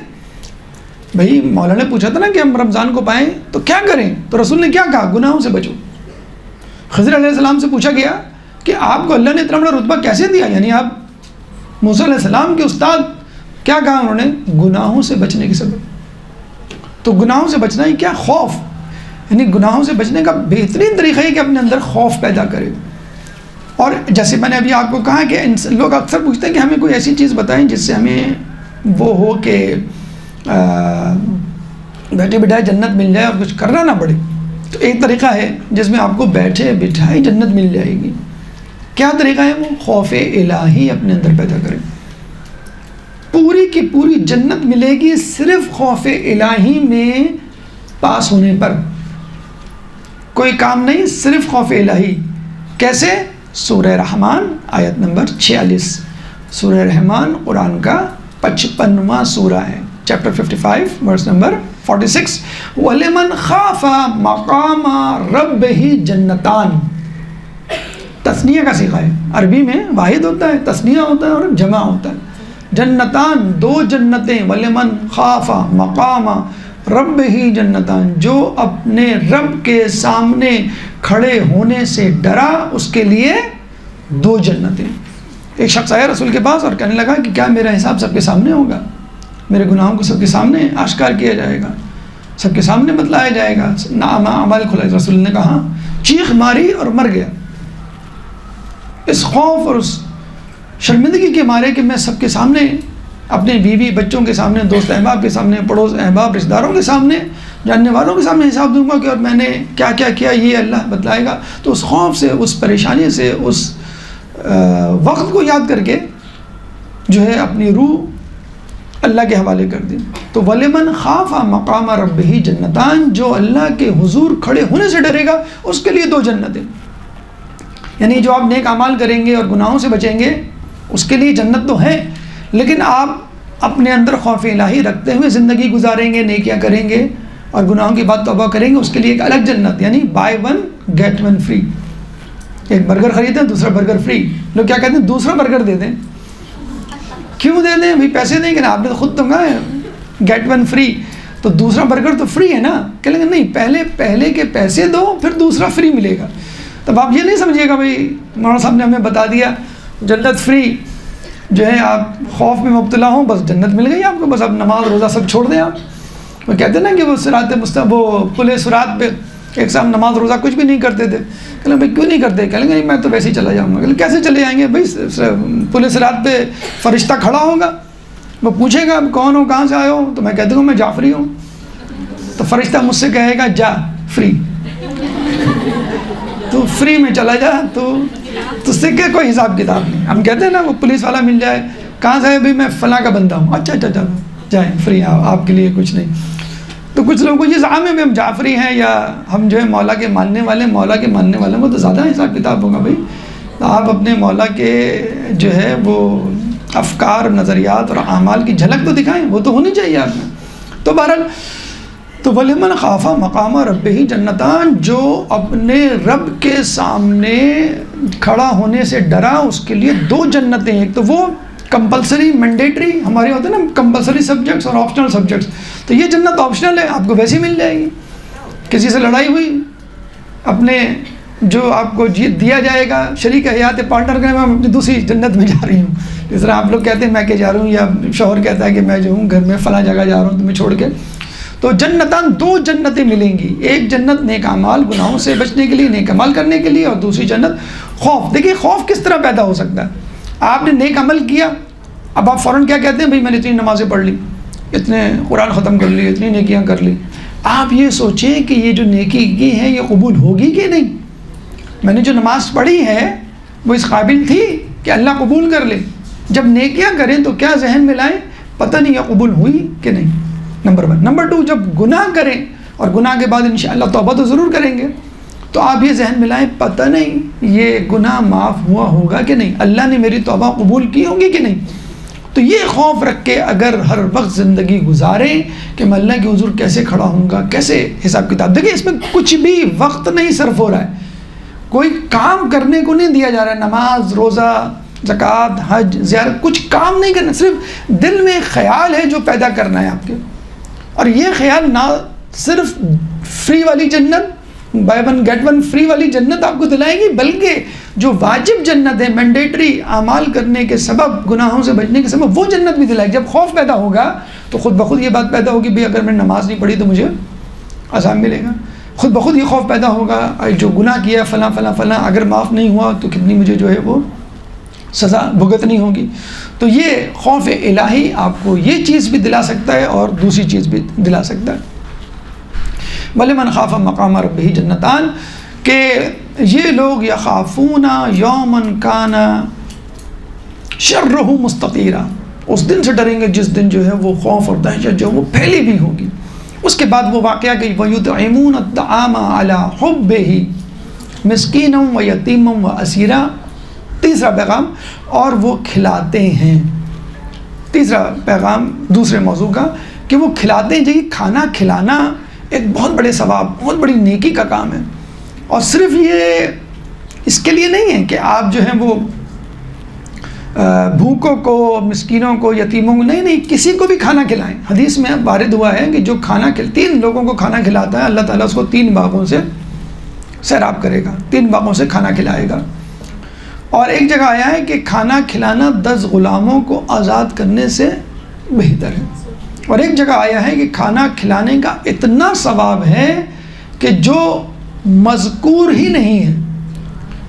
بھائی مولانا نے پوچھا تھا نا کہ ہم رمضان کو پائیں تو کیا کریں، تو رسول نے کیا کہا؟ گناہوں سے بچو۔ خضر علیہ السلام سے پوچھا گیا کہ آپ کو اللہ نے اتنا بڑا رتبہ کیسے دیا، یعنی آپ موسیٰ علیہ السلام کے استاد، کیا کہا انہوں نے؟ گناہوں سے بچنے کی سبب۔ تو گناہوں سے بچنا ہی کیا؟ خوف، یعنی گناہوں سے بچنے کا بہترین طریقہ ہے کہ اپنے اندر خوف پیدا کرے۔ اور جیسے میں نے ابھی آپ کو کہا کہ لوگ اکثر پوچھتے ہیں کہ ہمیں کوئی ایسی چیز بتائیں جس سے ہمیں وہ ہو کہ بیٹھے بٹھائے جنت مل جائے اور کچھ کرنا نہ پڑے۔ تو ایک طریقہ ہے جس میں آپ کو بیٹھے بٹھائے جنت مل جائے گی۔ کیا طریقہ ہے وہ؟ خوف الہی اپنے اندر پیدا کریں۔ پوری کی پوری جنت ملے گی صرف خوف الہی میں پاس ہونے پر، کوئی کام نہیں، صرف خوف الہی۔ کیسے؟ سورہ رحمان آیت نمبر 46۔ سورہ رحمان قرآن کا 55واں سورہ ہے، چیپٹر 55 ورس نمبر 46۔ وَلِمَنْ خَافَ مَقَامَ رَبِّهِ جنتان، تثنیہ کا صیغہ ہے، عربی میں واحد ہوتا ہے، تثنیہ ہوتا ہے اور جمع ہوتا ہے۔ جنتان، دو جنتیں، وَلِمَنْ خَافَ مَقَامَ رَبِّهِ جنتان، جو اپنے رب کے سامنے کھڑے ہونے سے ڈرا، اس کے لیے دو جنتیں۔ ایک شخص آیا رسول کے پاس اور کہنے لگا کہ کیا میرا حساب سب کے سامنے ہوگا؟ میرے گناہوں کو سب کے سامنے آشکار کیا جائے گا، سب کے سامنے بتلایا جائے گا، نام اعمال کھلائے؟ رسول نے کہا، چیخ ماری اور مر گیا، اس خوف اور اس شرمندگی کے مارے کہ میں سب کے سامنے، اپنے بیوی بچوں کے سامنے، دوست احباب کے سامنے، پڑوس احباب رشتہ داروں کے سامنے، جاننے والوں کے سامنے حساب دوں گا کہ اور میں نے کیا کیا کیا، یہ اللہ بتلائے گا۔ تو اس خوف سے، اس پریشانی سے، اس وقت کو یاد کر کے جو ہے اپنی روح اللہ کے حوالے کر دیں۔ تو وَلِمَنْ خَافَ مَقَامَ رَبِّهِ جنتان، جو اللہ کے حضور کھڑے ہونے سے ڈرے گا، اس کے لیے دو جنتیں۔ یعنی جو آپ نیک اعمال کریں گے اور گناہوں سے بچیں گے، اس کے لیے جنت تو ہے، لیکن آپ اپنے اندر خوف الہی رکھتے ہوئے زندگی گزاریں گے، نیکیاں کریں گے اور گناہوں کی بات توبہ کریں گے، اس کے لیے ایک الگ جنت، یعنی buy one get one free. ایک برگر خریدیں، دوسرا برگر فری۔ لوگ کیا کہتے ہیں؟ دوسرا برگر دے دیں۔ کیوں دے دیں بھائی؟ پیسے دیں گے نا، آپ نے تو خود تو کہا ہے گیٹ ون فری، تو دوسرا برگر تو فری ہے نا۔ کہیں گے نہیں، پہلے کے پیسے دو پھر دوسرا فری ملے گا۔ تب آپ یہ نہیں سمجھیے گا بھائی مولانا صاحب نے ہمیں بتا دیا جنت فری، جو ہے آپ خوف میں مبتلا ہوں بس جنت مل گئی آپ کو، بس اب نماز روزہ سب چھوڑ دیں آپ۔ وہ کہتے ہیں نا کہ وہ صراط مستقیم، وہ پل صراط پہ ایک صاحب نماز روزہ کچھ بھی نہیں کرتے تھے، کہ بھائی کیوں نہیں کرتے؟ کہیں گے میں تو ویسے ہی چلا جاؤں گا۔ کہ کیسے چلے جائیں گے بھائی؟ پل صراط پہ فرشتہ کھڑا ہوگا، وہ پوچھے گا کون ہو، کہاں سے آئے ہو؟ تو میں کہتا ہوں میں جعفری ہوں، تو فرشتہ مجھ سے کہے گا جا فری، تو فری میں چلا جا، تو اس سے کہ کوئی حساب کتاب نہیں۔ ہم کہتے ہیں نا وہ پولیس والا مل جائے، کہاں سے ہے بھائی؟ میں فلاں کا بندہ ہوں، اچھا اچھا چلو جائیں فری، آپ کے لیے کچھ نہیں۔ تو کچھ لوگوں کو یہ زعم ہے بھی ہم جعفری ہیں یا ہم جو ہے مولا کے ماننے والے، مولا کے ماننے والے، وہ تو زیادہ حساب کتاب ہوگا بھائی۔ آپ اپنے مولا کے جو ہے وہ افکار، نظریات اور اعمال کی جھلک تو دکھائیں، وہ تو ہونی چاہیے آپ میں۔ تو بہرحال تو وَلِمَنْ خَافَ مَقَامَ رَبِّهِ جنتان، جو اپنے رب کے سامنے کھڑا ہونے سے ڈرا، اس کے لیے دو جنتیں، ایک تو وہ کمپلسری مینڈیٹری ہمارے ہوتے ہیں نا کمپلسری سبجیکٹس اور آپشنل سبجیکٹس، تو یہ جنت آپشنل ہے، آپ کو ویسے ہی مل جائے گی. کسی سے لڑائی ہوئی، اپنے جو آپ کو دیا جائے گا شریک حیات پارٹنر کا، میں اپنی دوسری جنت میں جا رہی ہوں. جس طرح آپ لوگ کہتے ہیں میں کہ جا رہا ہوں، یا شوہر کہتا ہے کہ میں جو ہوں گھر میں فلاں جگہ جا رہا ہوں تمہیں چھوڑ کے. تو جنتان، دو جنتیں ملیں گی، ایک جنت نیک اعمال گناہوں سے بچنے کے لیے، نیک عمل کرنے کے لیے، اور دوسری جنت خوف. دیکھیے خوف کس طرح پیدا ہو سکتا ہے. آپ نے نیک عمل کیا، اب آپ فوراً کیا کہتے ہیں، بھائی میں نے اتنی نمازیں پڑھ لی، اتنے قرآن ختم کر لی، اتنی نیکیاں کر لی. آپ یہ سوچیں کہ یہ جو نیکی کی ہے یہ قبول ہوگی کہ نہیں. میں نے جو نماز پڑھی ہے وہ اس قابل تھی کہ اللہ قبول کر لے. جب نیکیاں کریں تو کیا ذہن میں لائیں، پتہ نہیں یہ قبول ہوئی کہ نہیں. نمبر 1. نمبر 2، جب گناہ کریں اور گناہ کے بعد انشاءاللہ توبہ تو ضرور کریں گے، تو آپ یہ ذہن میں لائیں پتہ نہیں یہ گناہ معاف ہوا ہوگا کہ نہیں، اللہ نے میری توبہ قبول کی ہوگی کہ نہیں. تو یہ خوف رکھ کے اگر ہر وقت زندگی گزاریں کہ میں اللہ کے حضور کیسے کھڑا ہوں گا، کیسے حساب کتاب. دیکھیں اس میں کچھ بھی وقت نہیں صرف ہو رہا ہے، کوئی کام کرنے کو نہیں دیا جا رہا ہے. نماز، روزہ، زکوٰۃ، حج، زیارت، کچھ کام نہیں کرنا، صرف دل میں خیال ہے جو پیدا کرنا ہے آپ کے. اور یہ خیال نہ صرف فری والی جنت، buy one get one free والی جنت آپ کو دلائے گی، بلکہ جو واجب جنت ہے، مینڈیٹری اعمال کرنے کے سبب، گناہوں سے بچنے کے سبب، وہ جنت بھی دلائے گی. جب خوف پیدا ہوگا تو خود بخود یہ بات پیدا ہوگی بھئی اگر میں نے نماز نہیں پڑھی تو مجھے عذاب ملے گا. خود بخود یہ خوف پیدا ہوگا جو گناہ کیا فلاں فلاں فلاں اگر معاف نہیں ہوا تو کتنی مجھے جو ہے وہ سزا بھگتنی ہوگی. تو یہ خوف الہی آپ کو یہ چیز بھی دلا سکتا ہے اور دوسری چیز بھی دلا سکتا ہے. وَلِمَنْ خَافَ مَقَامَ رَبِّهِ جنتان، کہ یہ لوگ یخافون یومن کان شرہ مستطیرا، اس دن سے ڈریں گے جس دن جو ہے وہ خوف اور دہشت جو وہ پھیلی بھی ہوگی. اس کے بعد وہ واقعہ کہ وَيُطْعِمُونَ الطَّعَامَ عَلَى حُبِّهِ مِسْكِينًا وَيَتِيمًا وَأَسِيرًا. تیسرا پیغام، اور وہ کھلاتے ہیں. تیسرا پیغام دوسرے موضوع کا کہ وہ کھلاتے ہیں. جی کھانا کھلانا ایک بہت بڑے ثواب، بہت بڑی نیکی کا کام ہے. اور صرف یہ اس کے لیے نہیں ہے کہ آپ جو ہیں وہ بھوکوں کو، مسکینوں کو، یتیموں کو، نہیں، کسی کو بھی کھانا کھلائیں. حدیث میں وارد ہوا ہے کہ جو کھانا 3 لوگوں کو کھانا کھلاتا ہے اللہ تعالیٰ اس کو 3 باغوں سے سیراب کرے گا، 3 باغوں سے کھانا کھلائے گا. اور ایک جگہ آیا ہے کہ کھانا کھلانا 10 غلاموں کو آزاد کرنے سے بہتر ہے. اور ایک جگہ آیا ہے کہ کھانا کھلانے کا اتنا ثواب ہے کہ جو مذکور ہی نہیں ہے.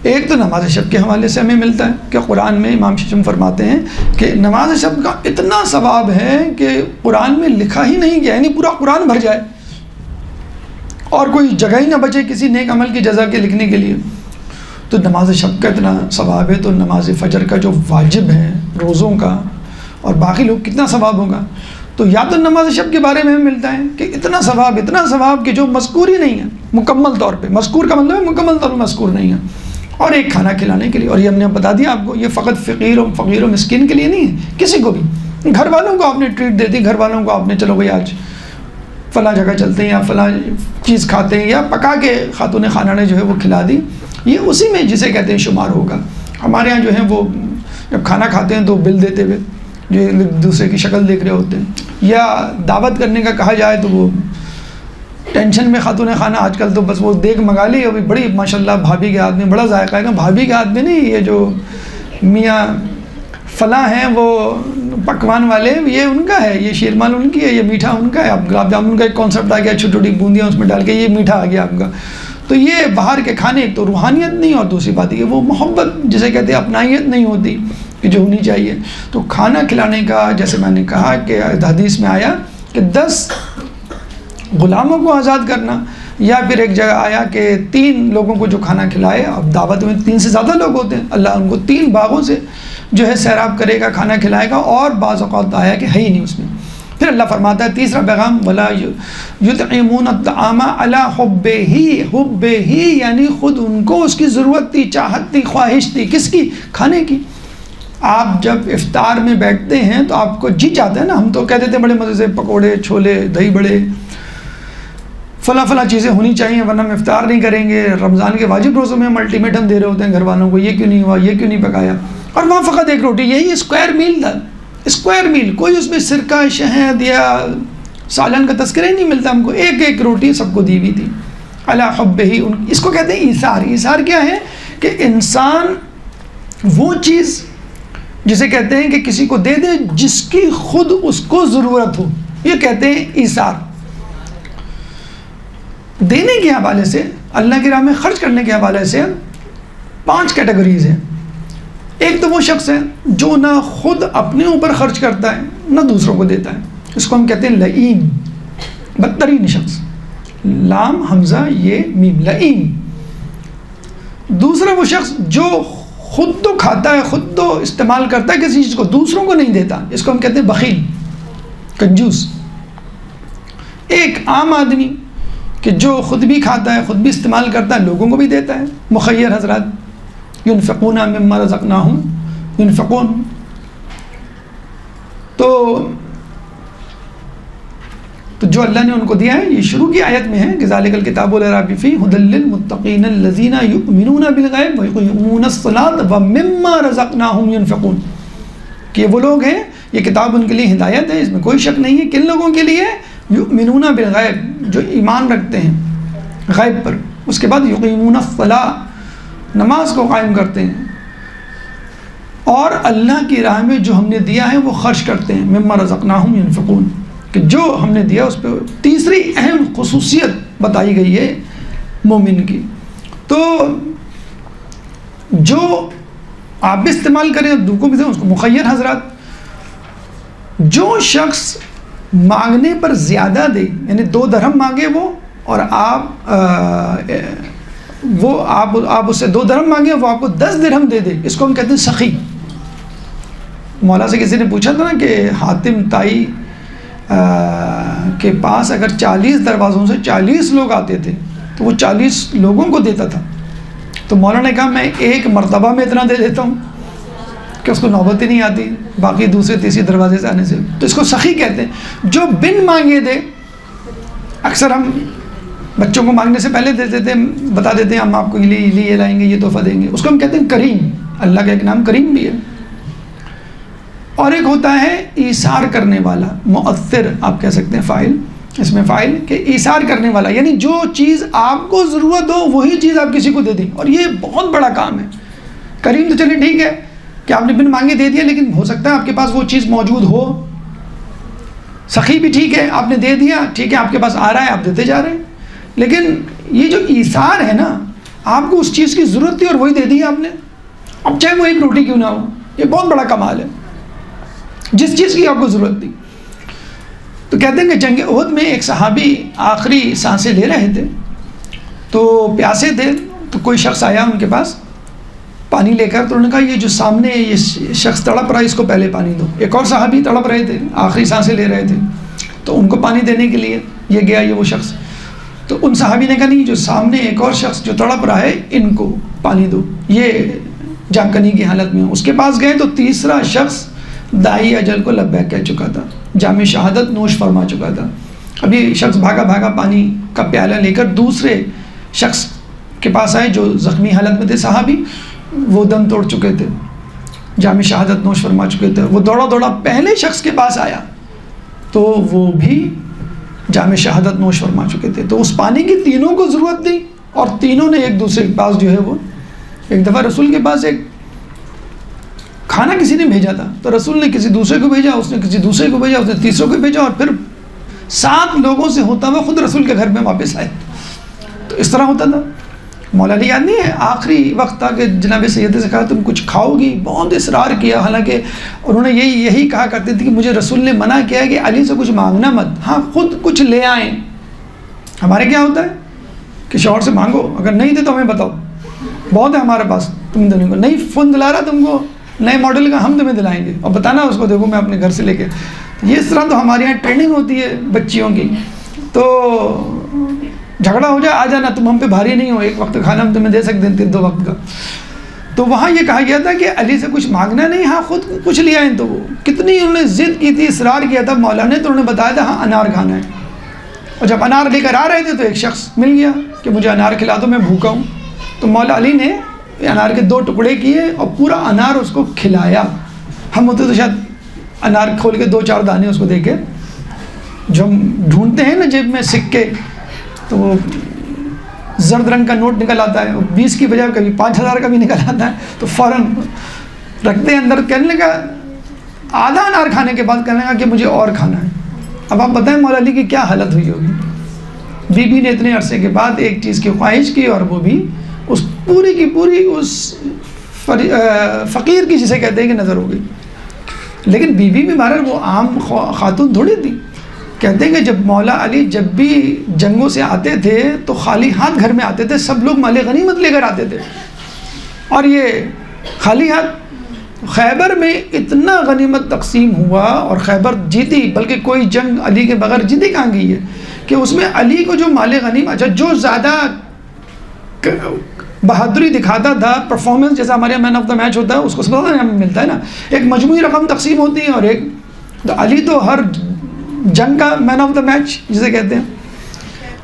ایک تو نماز شب کے حوالے سے ہمیں ملتا ہے کہ قرآن میں امام ششم فرماتے ہیں کہ نماز شب کا اتنا ثواب ہے کہ قرآن میں لکھا ہی نہیں گیا، یعنی پورا قرآن بھر جائے اور کوئی جگہ ہی نہ بچے کسی نیک عمل کی جزا کے لکھنے کے لیے. تو نماز شب کا اتنا ثواب ہے، تو نماز فجر کا جو واجب ہے روزوں کا اور باقی لوگ کتنا ثواب ہوگا. تو یا تو نماز شب کے بارے میں ہمیں ملتا ہے کہ اتنا ثواب کہ جو مذکور ہی نہیں ہے مکمل طور پہ. مذکور کا مطلب ہے مکمل طور پہ مذکور نہیں ہے. اور ایک کھانا کھلانے کے لیے، اور یہ ہم نے بتا دیا آپ کو، یہ فقط فقیر و مسکین کے لیے نہیں ہے، کسی کو بھی. گھر والوں کو آپ نے ٹریٹ دے دی، گھر والوں کو آپ نے چلو بھائی آج فلاں جگہ چلتے ہیں یا فلاں چیز کھاتے ہیں، یا پکا کے خاتون خانہ نے جو ہے وہ کھلا دی، یہ اسی میں جسے کہتے ہیں شمار ہوگا. ہمارے ہاں جو ہے وہ جب کھانا کھاتے ہیں تو بل دیتے ہوئے جو ایک دوسرے کی شکل دیکھ رہے ہوتے ہیں، یا دعوت کرنے کا کہا جائے تو وہ ٹینشن میں خاتون خانہ آج کل تو بس وہ دیکھ منگا لی، ابھی بڑی ماشاءاللہ بھابھی کے ہاتھ میں بڑا ذائقہ ہے نا. بھابھی کے ہاتھ میں نہیں، یہ جو میاں فلاں ہیں وہ پکوان والے، یہ ان کا ہے، یہ شیرمال ان کی ہے، یہ میٹھا ان کا ہے. اب گلاب جامن کا ایک کانسیپٹ آ گیا، چھوٹی چھوٹی بوندیاں اس میں ڈال کے یہ میٹھا آ گیا آپ کا. تو یہ باہر کے کھانے ایک تو روحانیت نہیں، اور دوسری بات یہ وہ محبت جسے کہتے ہیں اپنائیت نہیں ہوتی کہ جو ہونی چاہیے. تو کھانا کھلانے کا جیسے میں نے کہا کہ حدیث میں آیا کہ 10 غلاموں کو آزاد کرنا، یا پھر ایک جگہ آیا کہ 3 لوگوں کو جو کھانا کھلائے. اب دعوت میں 3 سے زیادہ لوگ ہوتے ہیں، اللہ ان کو 3 باغوں سے جو ہے سیراب کرے گا، کھانا کھلائے گا. اور بعض اوقات آیا کہ ہے ہی نہیں اس میں. پھر اللہ فرماتا ہے تیسرا پیغام، وَلَا يُطْعِمُونَ الطَّعَامَ عَلَى حُبِّهِ، یعنی خود ان کو اس کی ضرورت تھی، چاہت تھی، خواہش تھی. کس کی؟ کھانے کی. آپ جب افطار میں بیٹھتے ہیں تو آپ کو جی چاہتا ہے نا، ہم تو کہتے تھے بڑے مزے سے پکوڑے، چھولے، دہی بڑے، فلاں چیزیں ہونی چاہیے ورنہ ہم افطار نہیں کریں گے. رمضان کے واجب روزوں میں ہم الٹیمیٹم دے رہے ہوتے ہیں گھر والوں کو، یہ کیوں نہیں ہوا، یہ کیوں نہیں پکایا. اور وہاں فقط ایک روٹی، یہی اسکوائر میل تھا، اسکوائر میل، کوئی اس میں سرکہ شہد یا سالن کا تذکرہ ہی نہیں ملتا ہم کو، ایک ایک روٹی سب کو دی ہوئی تھی علی حبہ، اس کو کہتے ہیں ایثار۔ ایثار کیا ہے کہ انسان وہ چیز جسے کہتے ہیں کہ کسی کو دے دے جس کی خود اس کو ضرورت ہو، یہ کہتے ہیں ایثار۔ دینے کے حوالے سے، اللہ کی راہ میں خرچ کرنے کے حوالے سے 5 کیٹیگریز ہیں۔ ایک تو وہ شخص ہے جو نہ خود اپنے اوپر خرچ کرتا ہے نہ دوسروں کو دیتا ہے، اس کو ہم کہتے ہیں لئیم، بدترین شخص، لام حمزہ یہ میم، لئیم۔ دوسرا وہ شخص جو خود تو کھاتا ہے، خود تو استعمال کرتا ہے کسی چیز کو، دوسروں کو نہیں دیتا، اس کو ہم کہتے ہیں بخیل، کنجوس۔ ایک عام آدمی کہ جو خود بھی کھاتا ہے، خود بھی استعمال کرتا ہے، لوگوں کو بھی دیتا ہے، مخیر حضرات، ينفقون مما رزقناہم ينفقون۔ تو جو اللہ نے ان کو دیا ہے، یہ شروع کی آیت میں ہے کہ ذالک الکتاب لا ریب فیہ ھدی للمتقین الذین یؤمنون بالغیب ویقیمون الصلاۃ ومما رزقناہم ینفقون، کہ وہ لوگ ہیں، یہ کتاب ان کے لیے ہدایت ہے، اس میں کوئی شک نہیں ہے۔ کن لوگوں کے لیے؟ یؤمنون بالغیب، جو ایمان رکھتے ہیں غیب پر، اس کے بعد یقیمون الصلاۃ، نماز کو قائم کرتے ہیں، اور اللہ کی راہ میں جو ہم نے دیا ہے وہ خرچ کرتے ہیں، مما رزقناہم ینفقون، کہ جو ہم نے دیا اس پہ۔ تیسری اہم خصوصیت بتائی گئی ہے مومن کی، تو جو آپ بھی استعمال کریں دوسروں بھی دیں، اس کو مخیر حضرات۔ جو شخص مانگنے پر زیادہ دے، یعنی 2 درہم مانگے وہ، اور آپ اس سے 2 درہم مانگے، وہ آپ کو 10 درہم دے دے، اس کو ہم کہتے ہیں سخی۔ مولا سے کسی نے پوچھا تھا نا کہ حاتم طائی کے پاس اگر 40 دروازوں سے 40 لوگ آتے تھے تو وہ 40 لوگوں کو دیتا تھا، تو مولا نے کہا میں ایک مرتبہ میں اتنا دے دیتا ہوں کہ اس کو نوبت ہی نہیں آتی باقی دوسرے تیسرے دروازے سے آنے سے، تو اس کو سخی کہتے ہیں۔ جو بن مانگے دے، اکثر ہم بچوں کو مانگنے سے پہلے دے دیتے ہیں، بتا دیتے ہیں ہم آپ کو یہ لائیں گے، یہ تحفہ دیں گے، اس کو ہم کہتے ہیں کریم۔ اللہ کا ایک نام کریم بھی ہے۔ اور ایک ہوتا ہے ایثار کرنے والا، مؤثر آپ کہہ سکتے ہیں، فاعل، اس میں فاعل کہ ایثار کرنے والا، یعنی جو چیز آپ کو ضرورت ہو وہی چیز آپ کسی کو دے دیں، اور یہ بہت بڑا کام ہے۔ کریم تو چلیے ٹھیک ہے کہ آپ نے بن مانگے دے دیا، لیکن ہو سکتا ہے آپ کے پاس وہ چیز موجود ہو۔ سخی بھی ٹھیک ہے، آپ نے دے دیا، ٹھیک ہے، آپ کے پاس آ رہا ہے، آپ دیتے جا رہے ہیں، لیکن یہ جو ایثار ہے نا، آپ کو اس چیز کی ضرورت تھی اور وہی دے دی آپ نے، اب چاہے وہ ایک روٹی کیوں نہ ہو، یہ بہت بڑا کمال ہے، جس چیز کی آپ کو ضرورت تھی۔ تو کہتے ہیں کہ جنگ احد میں ایک صحابی آخری سانسیں لے رہے تھے، تو پیاسے تھے، تو کوئی شخص آیا ان کے پاس پانی لے کر، تو انہوں نے کہا یہ جو سامنے یہ شخص تڑپ رہا ہے، اس کو پہلے پانی دو۔ ایک اور صحابی تڑپ رہے تھے، آخری سانسیں لے رہے تھے، تو ان کو پانی دینے کے لیے یہ گیا، یہ وہ شخص، تو ان صحابی نے کہا نہیں، جو سامنے ایک اور شخص جو تڑپ رہا ہے ان کو پانی دو، یہ جام کنی کی حالت میں۔ اس کے پاس گئے تو تیسرا شخص داعی اجل کو لبیک کہہ چکا تھا، جام شہادت نوش فرما چکا تھا۔ ابھی شخص بھاگا بھاگا پانی کا پیالہ لے کر دوسرے شخص کے پاس آئے جو زخمی حالت میں تھے، صحابی، وہ دم توڑ چکے تھے، جام شہادت نوش فرما چکے تھے۔ وہ دوڑا دوڑا پہلے شخص کے پاس آیا تو وہ بھی جام شہادت نوش فرما چکے تھے۔ تو اس پانی کی تینوں کو ضرورت تھی، اور تینوں نے ایک دوسرے کے پاس جو ہے وہ، ایک دفعہ رسول کے پاس ایک کھانا کسی نے بھیجا تھا، تو رسول نے کسی دوسرے کو بھیجا، اس نے کسی دوسرے کو بھیجا، اس نے تیسروں کو بھیجا، اور پھر 7 لوگوں سے ہوتا ہوا خود رسول کے گھر میں واپس آئے۔ تو اس طرح ہوتا تھا۔ مولا علی یاد نہیں ہے آخری وقت تھا کہ جناب سید سے کہا تم کچھ کھاؤ گی، بہت اصرار کیا، حالانکہ انہوں نے یہی کہا کرتے تھے کہ مجھے رسول نے منع کیا ہے کہ علی سے کچھ مانگنا مت، ہاں خود کچھ لے آئیں۔ ہمارے کیا ہوتا ہے کہ شوہر سے مانگو، اگر نہیں دے تو ہمیں بتاؤ، بہت ہے ہمارے پاس تم دینے کو، نہیں فون دلا رہا تم کو نئے ماڈل کا، ہم تمہیں دلائیں گے، اور بتانا اس کو دیکھو میں اپنے گھر سے لے کے۔ یہ اس طرح تو ہمارے یہاں ٹریننگ ہوتی ہے بچیوں کی، تو جھگڑا ہو جائے، آ جانا، تم ہم پہ بھاری نہیں ہو، ایک وقت کھانا ہم تمہیں دے سکتے ہیں 2 وقت کا۔ تو وہاں یہ کہا گیا تھا کہ علی سے کچھ مانگنا نہیں، ہاں خود کچھ لے آئیں۔ تو وہ کتنی انہوں نے ضد کی تھی، اصرار کیا تھا مولا نے، تو انہوں نے بتایا تھا ہاں انار کھانا ہے، اور جب انار لے کر آ رہے تھے تو ایک شخص مل گیا کہ مجھے انار کھلا دو، میں بھوکا ہوں۔ تو مولا علی نے انار کے 2 ٹکڑے کیے اور پورا انار اس کو کھلایا. ہم ہوتے تو شاید انار کھول کے 2-4 دانے اس کو دے کے، جو ہم ڈھونڈتے ہیں نا جیب میں سکے، تو وہ زرد رنگ کا نوٹ نکل آتا ہے، 20 کی بجائے کبھی 5000 کا بھی نکل آتا ہے، تو فوراً رکھتے ہیں اندر. کہنے لگا آدھا انار کھانے کے بعد کہنے لگا کہ مجھے اور کھانا ہے. اب آپ بتائیں مولا علی کی کیا حالت ہوئی ہوگی. بی بی نے اتنے عرصے کے بعد ایک چیز کی خواہش کی، اور وہ بھی اس پوری کی پوری اس فقیر کی جسے کہتے ہیں کہ نظر ہو گئی. لیکن بی بی بھی بہرحال وہ عام خاتون تھوڑی تھی. کہتے ہیں کہ جب مولا علی جب بھی جنگوں سے آتے تھے تو خالی ہاتھ گھر میں آتے تھے، سب لوگ مال غنیمت لے کر آتے تھے، اور یہ خالی ہاتھ. خیبر میں اتنا غنیمت تقسیم ہوا اور خیبر جیتی، بلکہ کوئی جنگ علی کے بغیر جیتی کہاں گئی ہے، کہ اس میں علی کو جو مال غنیمت، اچھا جو زیادہ بہادری دکھاتا تھا، پرفارمنس جیسا ہمارے مین آف دا میچ ہوتا ہے، اس کو سب سے ہمیں ملتا ہے نا، ایک مجموعی رقم تقسیم ہوتی ہے، اور ایک تو علی تو ہر جنگ کا مین آف دا میچ جسے کہتے ہیں.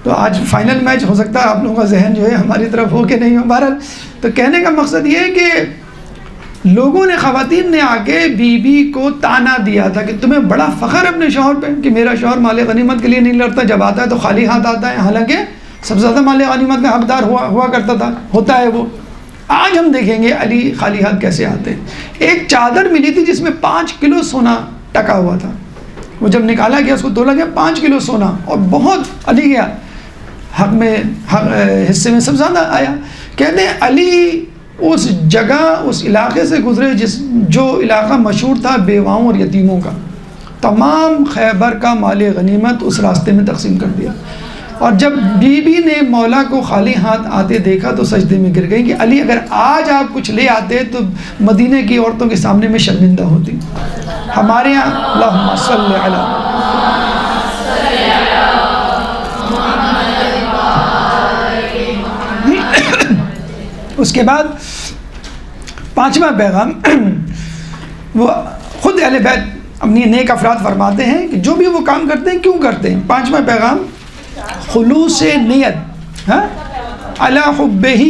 تو آج فائنل میچ ہو سکتا ہے آپ لوگوں کا ذہن جو ہے ہماری طرف ہو کہ نہیں ہو. بہرحال تو کہنے کا مقصد یہ ہے کہ لوگوں نے، خواتین نے آ کے بی بی کو تانا دیا تھا کہ تمہیں بڑا فخر ہے اپنے شوہر پہ کہ میرا شوہر مال غنیمت کے لیے نہیں لڑتا، جب آتا ہے تو خالی ہاتھ آتا ہے، حالانکہ سب سے زیادہ مال غنیمت کا حقدار ہوا کرتا تھا، ہوتا ہے وہ. آج ہم دیکھیں گے علی خالی ہاتھ کیسے آتے ہیں. ایک چادر ملی تھی جس میں 5 کلو سونا ٹکا ہوا تھا. وہ جب نکالا گیا، اس کو تولا گیا، 5 کلو سونا، اور بہت علی گیا حق میں، حصے میں سب زیادہ آیا. کہتے ہیں علی اس جگہ، اس علاقے سے گزرے جو علاقہ مشہور تھا بیواؤں اور یتیموں کا. تمام خیبر کا مال غنیمت اس راستے میں تقسیم کر دیا. اور جب بی بی نے مولا کو خالی ہاتھ آتے دیکھا تو سجدے میں گر گئی کہ علی اگر آج آپ کچھ لے آتے تو مدینے کی عورتوں کے سامنے میں شرمندہ ہوتی. ہمارے یہاں اللہم صلی علی اس کے بعد 5واں پیغام وہ خود اہل بیت اپنی نیک افراد فرماتے ہیں کہ جو بھی وہ کام کرتے ہیں کیوں کرتے ہیں. 5واں پیغام خلوص نیت علی حبہ.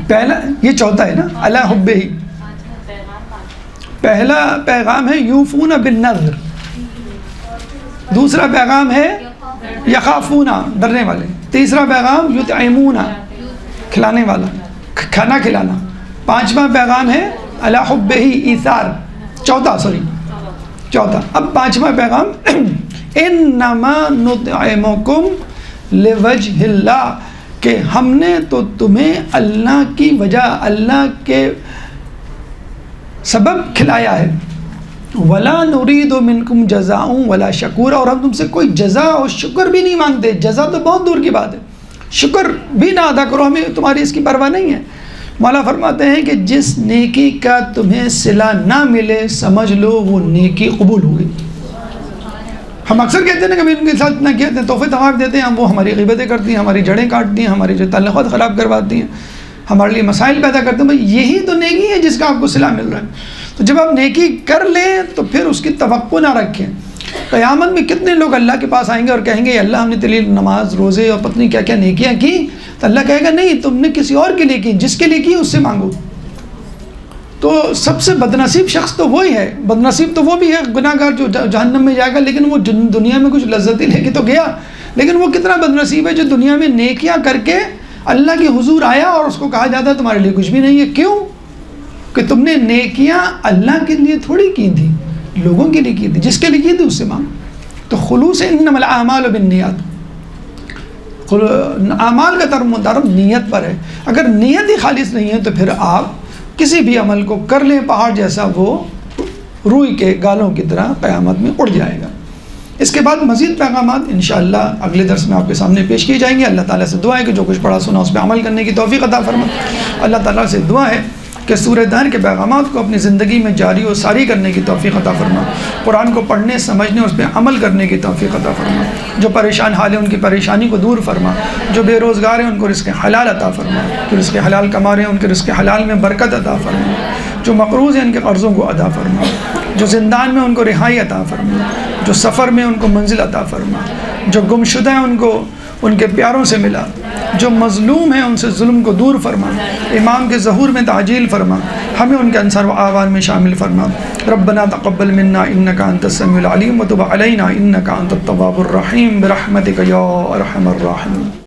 پہلا یہ چوتھا ہے نا، علی حبہ. پہلا پیغام ہے یوفون بالنذر، دوسرا پیغام ہے یخافون ڈرنے والے، تیسرا پیغام یطعمون کھلانے والا، کھانا کھلانا. 5واں پیغام ہے علی حبہ ایثار، چوتھا. اب 5واں پیغام انما نطعمکم لوجہ اللہ، کہ ہم نے تو تمہیں اللہ کی وجہ، اللہ کے سبب کھلایا ہے. ولا نرید منکم جزاء ولا شکور، اور ہم تم سے کوئی جزا اور شکر بھی نہیں مانگتے. جزا تو بہت دور کی بات ہے، شکر بھی نہ ادا کرو، ہمیں تمہاری اس کی پرواہ نہیں ہے. مولا فرماتے ہیں کہ جس نیکی کا تمہیں صلہ نہ ملے سمجھ لو وہ نیکی قبول ہو گئی. ہم اکثر کہتے ہیں نا کبھی ان کے ساتھ نہ کہتے ہیں، تحفے تحائف دیتے ہیں، وہ ہماری غیبتیں کرتی ہیں، ہماری جڑیں کاٹتی ہیں، ہماری جو تعلقات خراب کرواتی ہیں، ہمارے لیے مسائل پیدا کرتے ہیں. بھائی یہی تو نیکی ہے جس کا آپ کو صلہ مل رہا ہے. تو جب آپ نیکی کر لیں تو پھر اس کی توقع نہ رکھیں. قیامت میں کتنے لوگ اللہ کے پاس آئیں گے اور کہیں گے اللہ ہم نے تیری نماز، روزے اور پتہ نہیں کیا کیا نیکیاں کی، تو اللہ کہے گا نہیں، تم نے کسی اور کے لیے کی، جس کے لیے کی اس سے مانگو. تو سب سے بدنصیب شخص تو وہی ہے، بدنصیب تو وہ بھی ہے گناہ گار جو جہنم میں جائے گا، لیکن وہ دنیا میں کچھ لذت لے کے تو گیا، لیکن وہ کتنا بدنصیب ہے جو دنیا میں نیکیاں کر کے اللہ کے حضور آیا اور اس کو کہا جاتا ہے تمہارے لیے کچھ بھی نہیں ہے. کیوں؟ کہ تم نے نیکیاں اللہ کے لیے تھوڑی کی تھی، لوگوں کے لیے کی تھی، جس کے لیے کی تھی اس سے مانگ. تو خلوص انما الاعمال بالنیات، اعمال کا ترم نیت پر ہے. اگر نیت ہی خالص نہیں ہے تو پھر آپ کسی بھی عمل کو کر لیں پہاڑ جیسا، وہ روئی کے گالوں کی طرح قیامت میں اڑ جائے گا. اس کے بعد مزید پیغامات انشاءاللہ اگلے درس میں آپ کے سامنے پیش کیے جائیں گے. اللہ تعالیٰ سے دعا ہے کہ جو کچھ پڑھا سنا اس پہ عمل کرنے کی توفیق عطا فرما. اللہ تعالیٰ سے دعا ہے کہ سورہ دہر کے پیغامات کو اپنی زندگی میں جاری و ساری کرنے کی توفیق عطا فرما. قرآن کو پڑھنے، سمجھنے، اس پہ عمل کرنے کی توفیق عطا فرما. جو پریشان حال ہیں ان کی پریشانی کو دور فرما. جو بے روزگار ہیں ان کو رزق حلال عطا فرما. جو رزق حلال کما رہے ہیں ان کے رزق حلال میں برکت عطا فرما. جو مقروض ہیں ان کے قرضوں کو ادا فرما. جو زندان میں ان کو رہائی عطا فرما. جو سفر میں ان کو منزل عطا فرما. جو گمشدہ ہیں ان کو ان کے پیاروں سے ملا. جو مظلوم ہیں ان سے ظلم کو دور فرما، امام کے ظہور میں تعجیل فرما، ہمیں ان کے انصار و اعوان میں شامل فرما۔ ربنا تقبل منا انک انت السمیع العلیم وتب علینا انک انت التواب الرحیم برحمتک یا ارحم الراحمین۔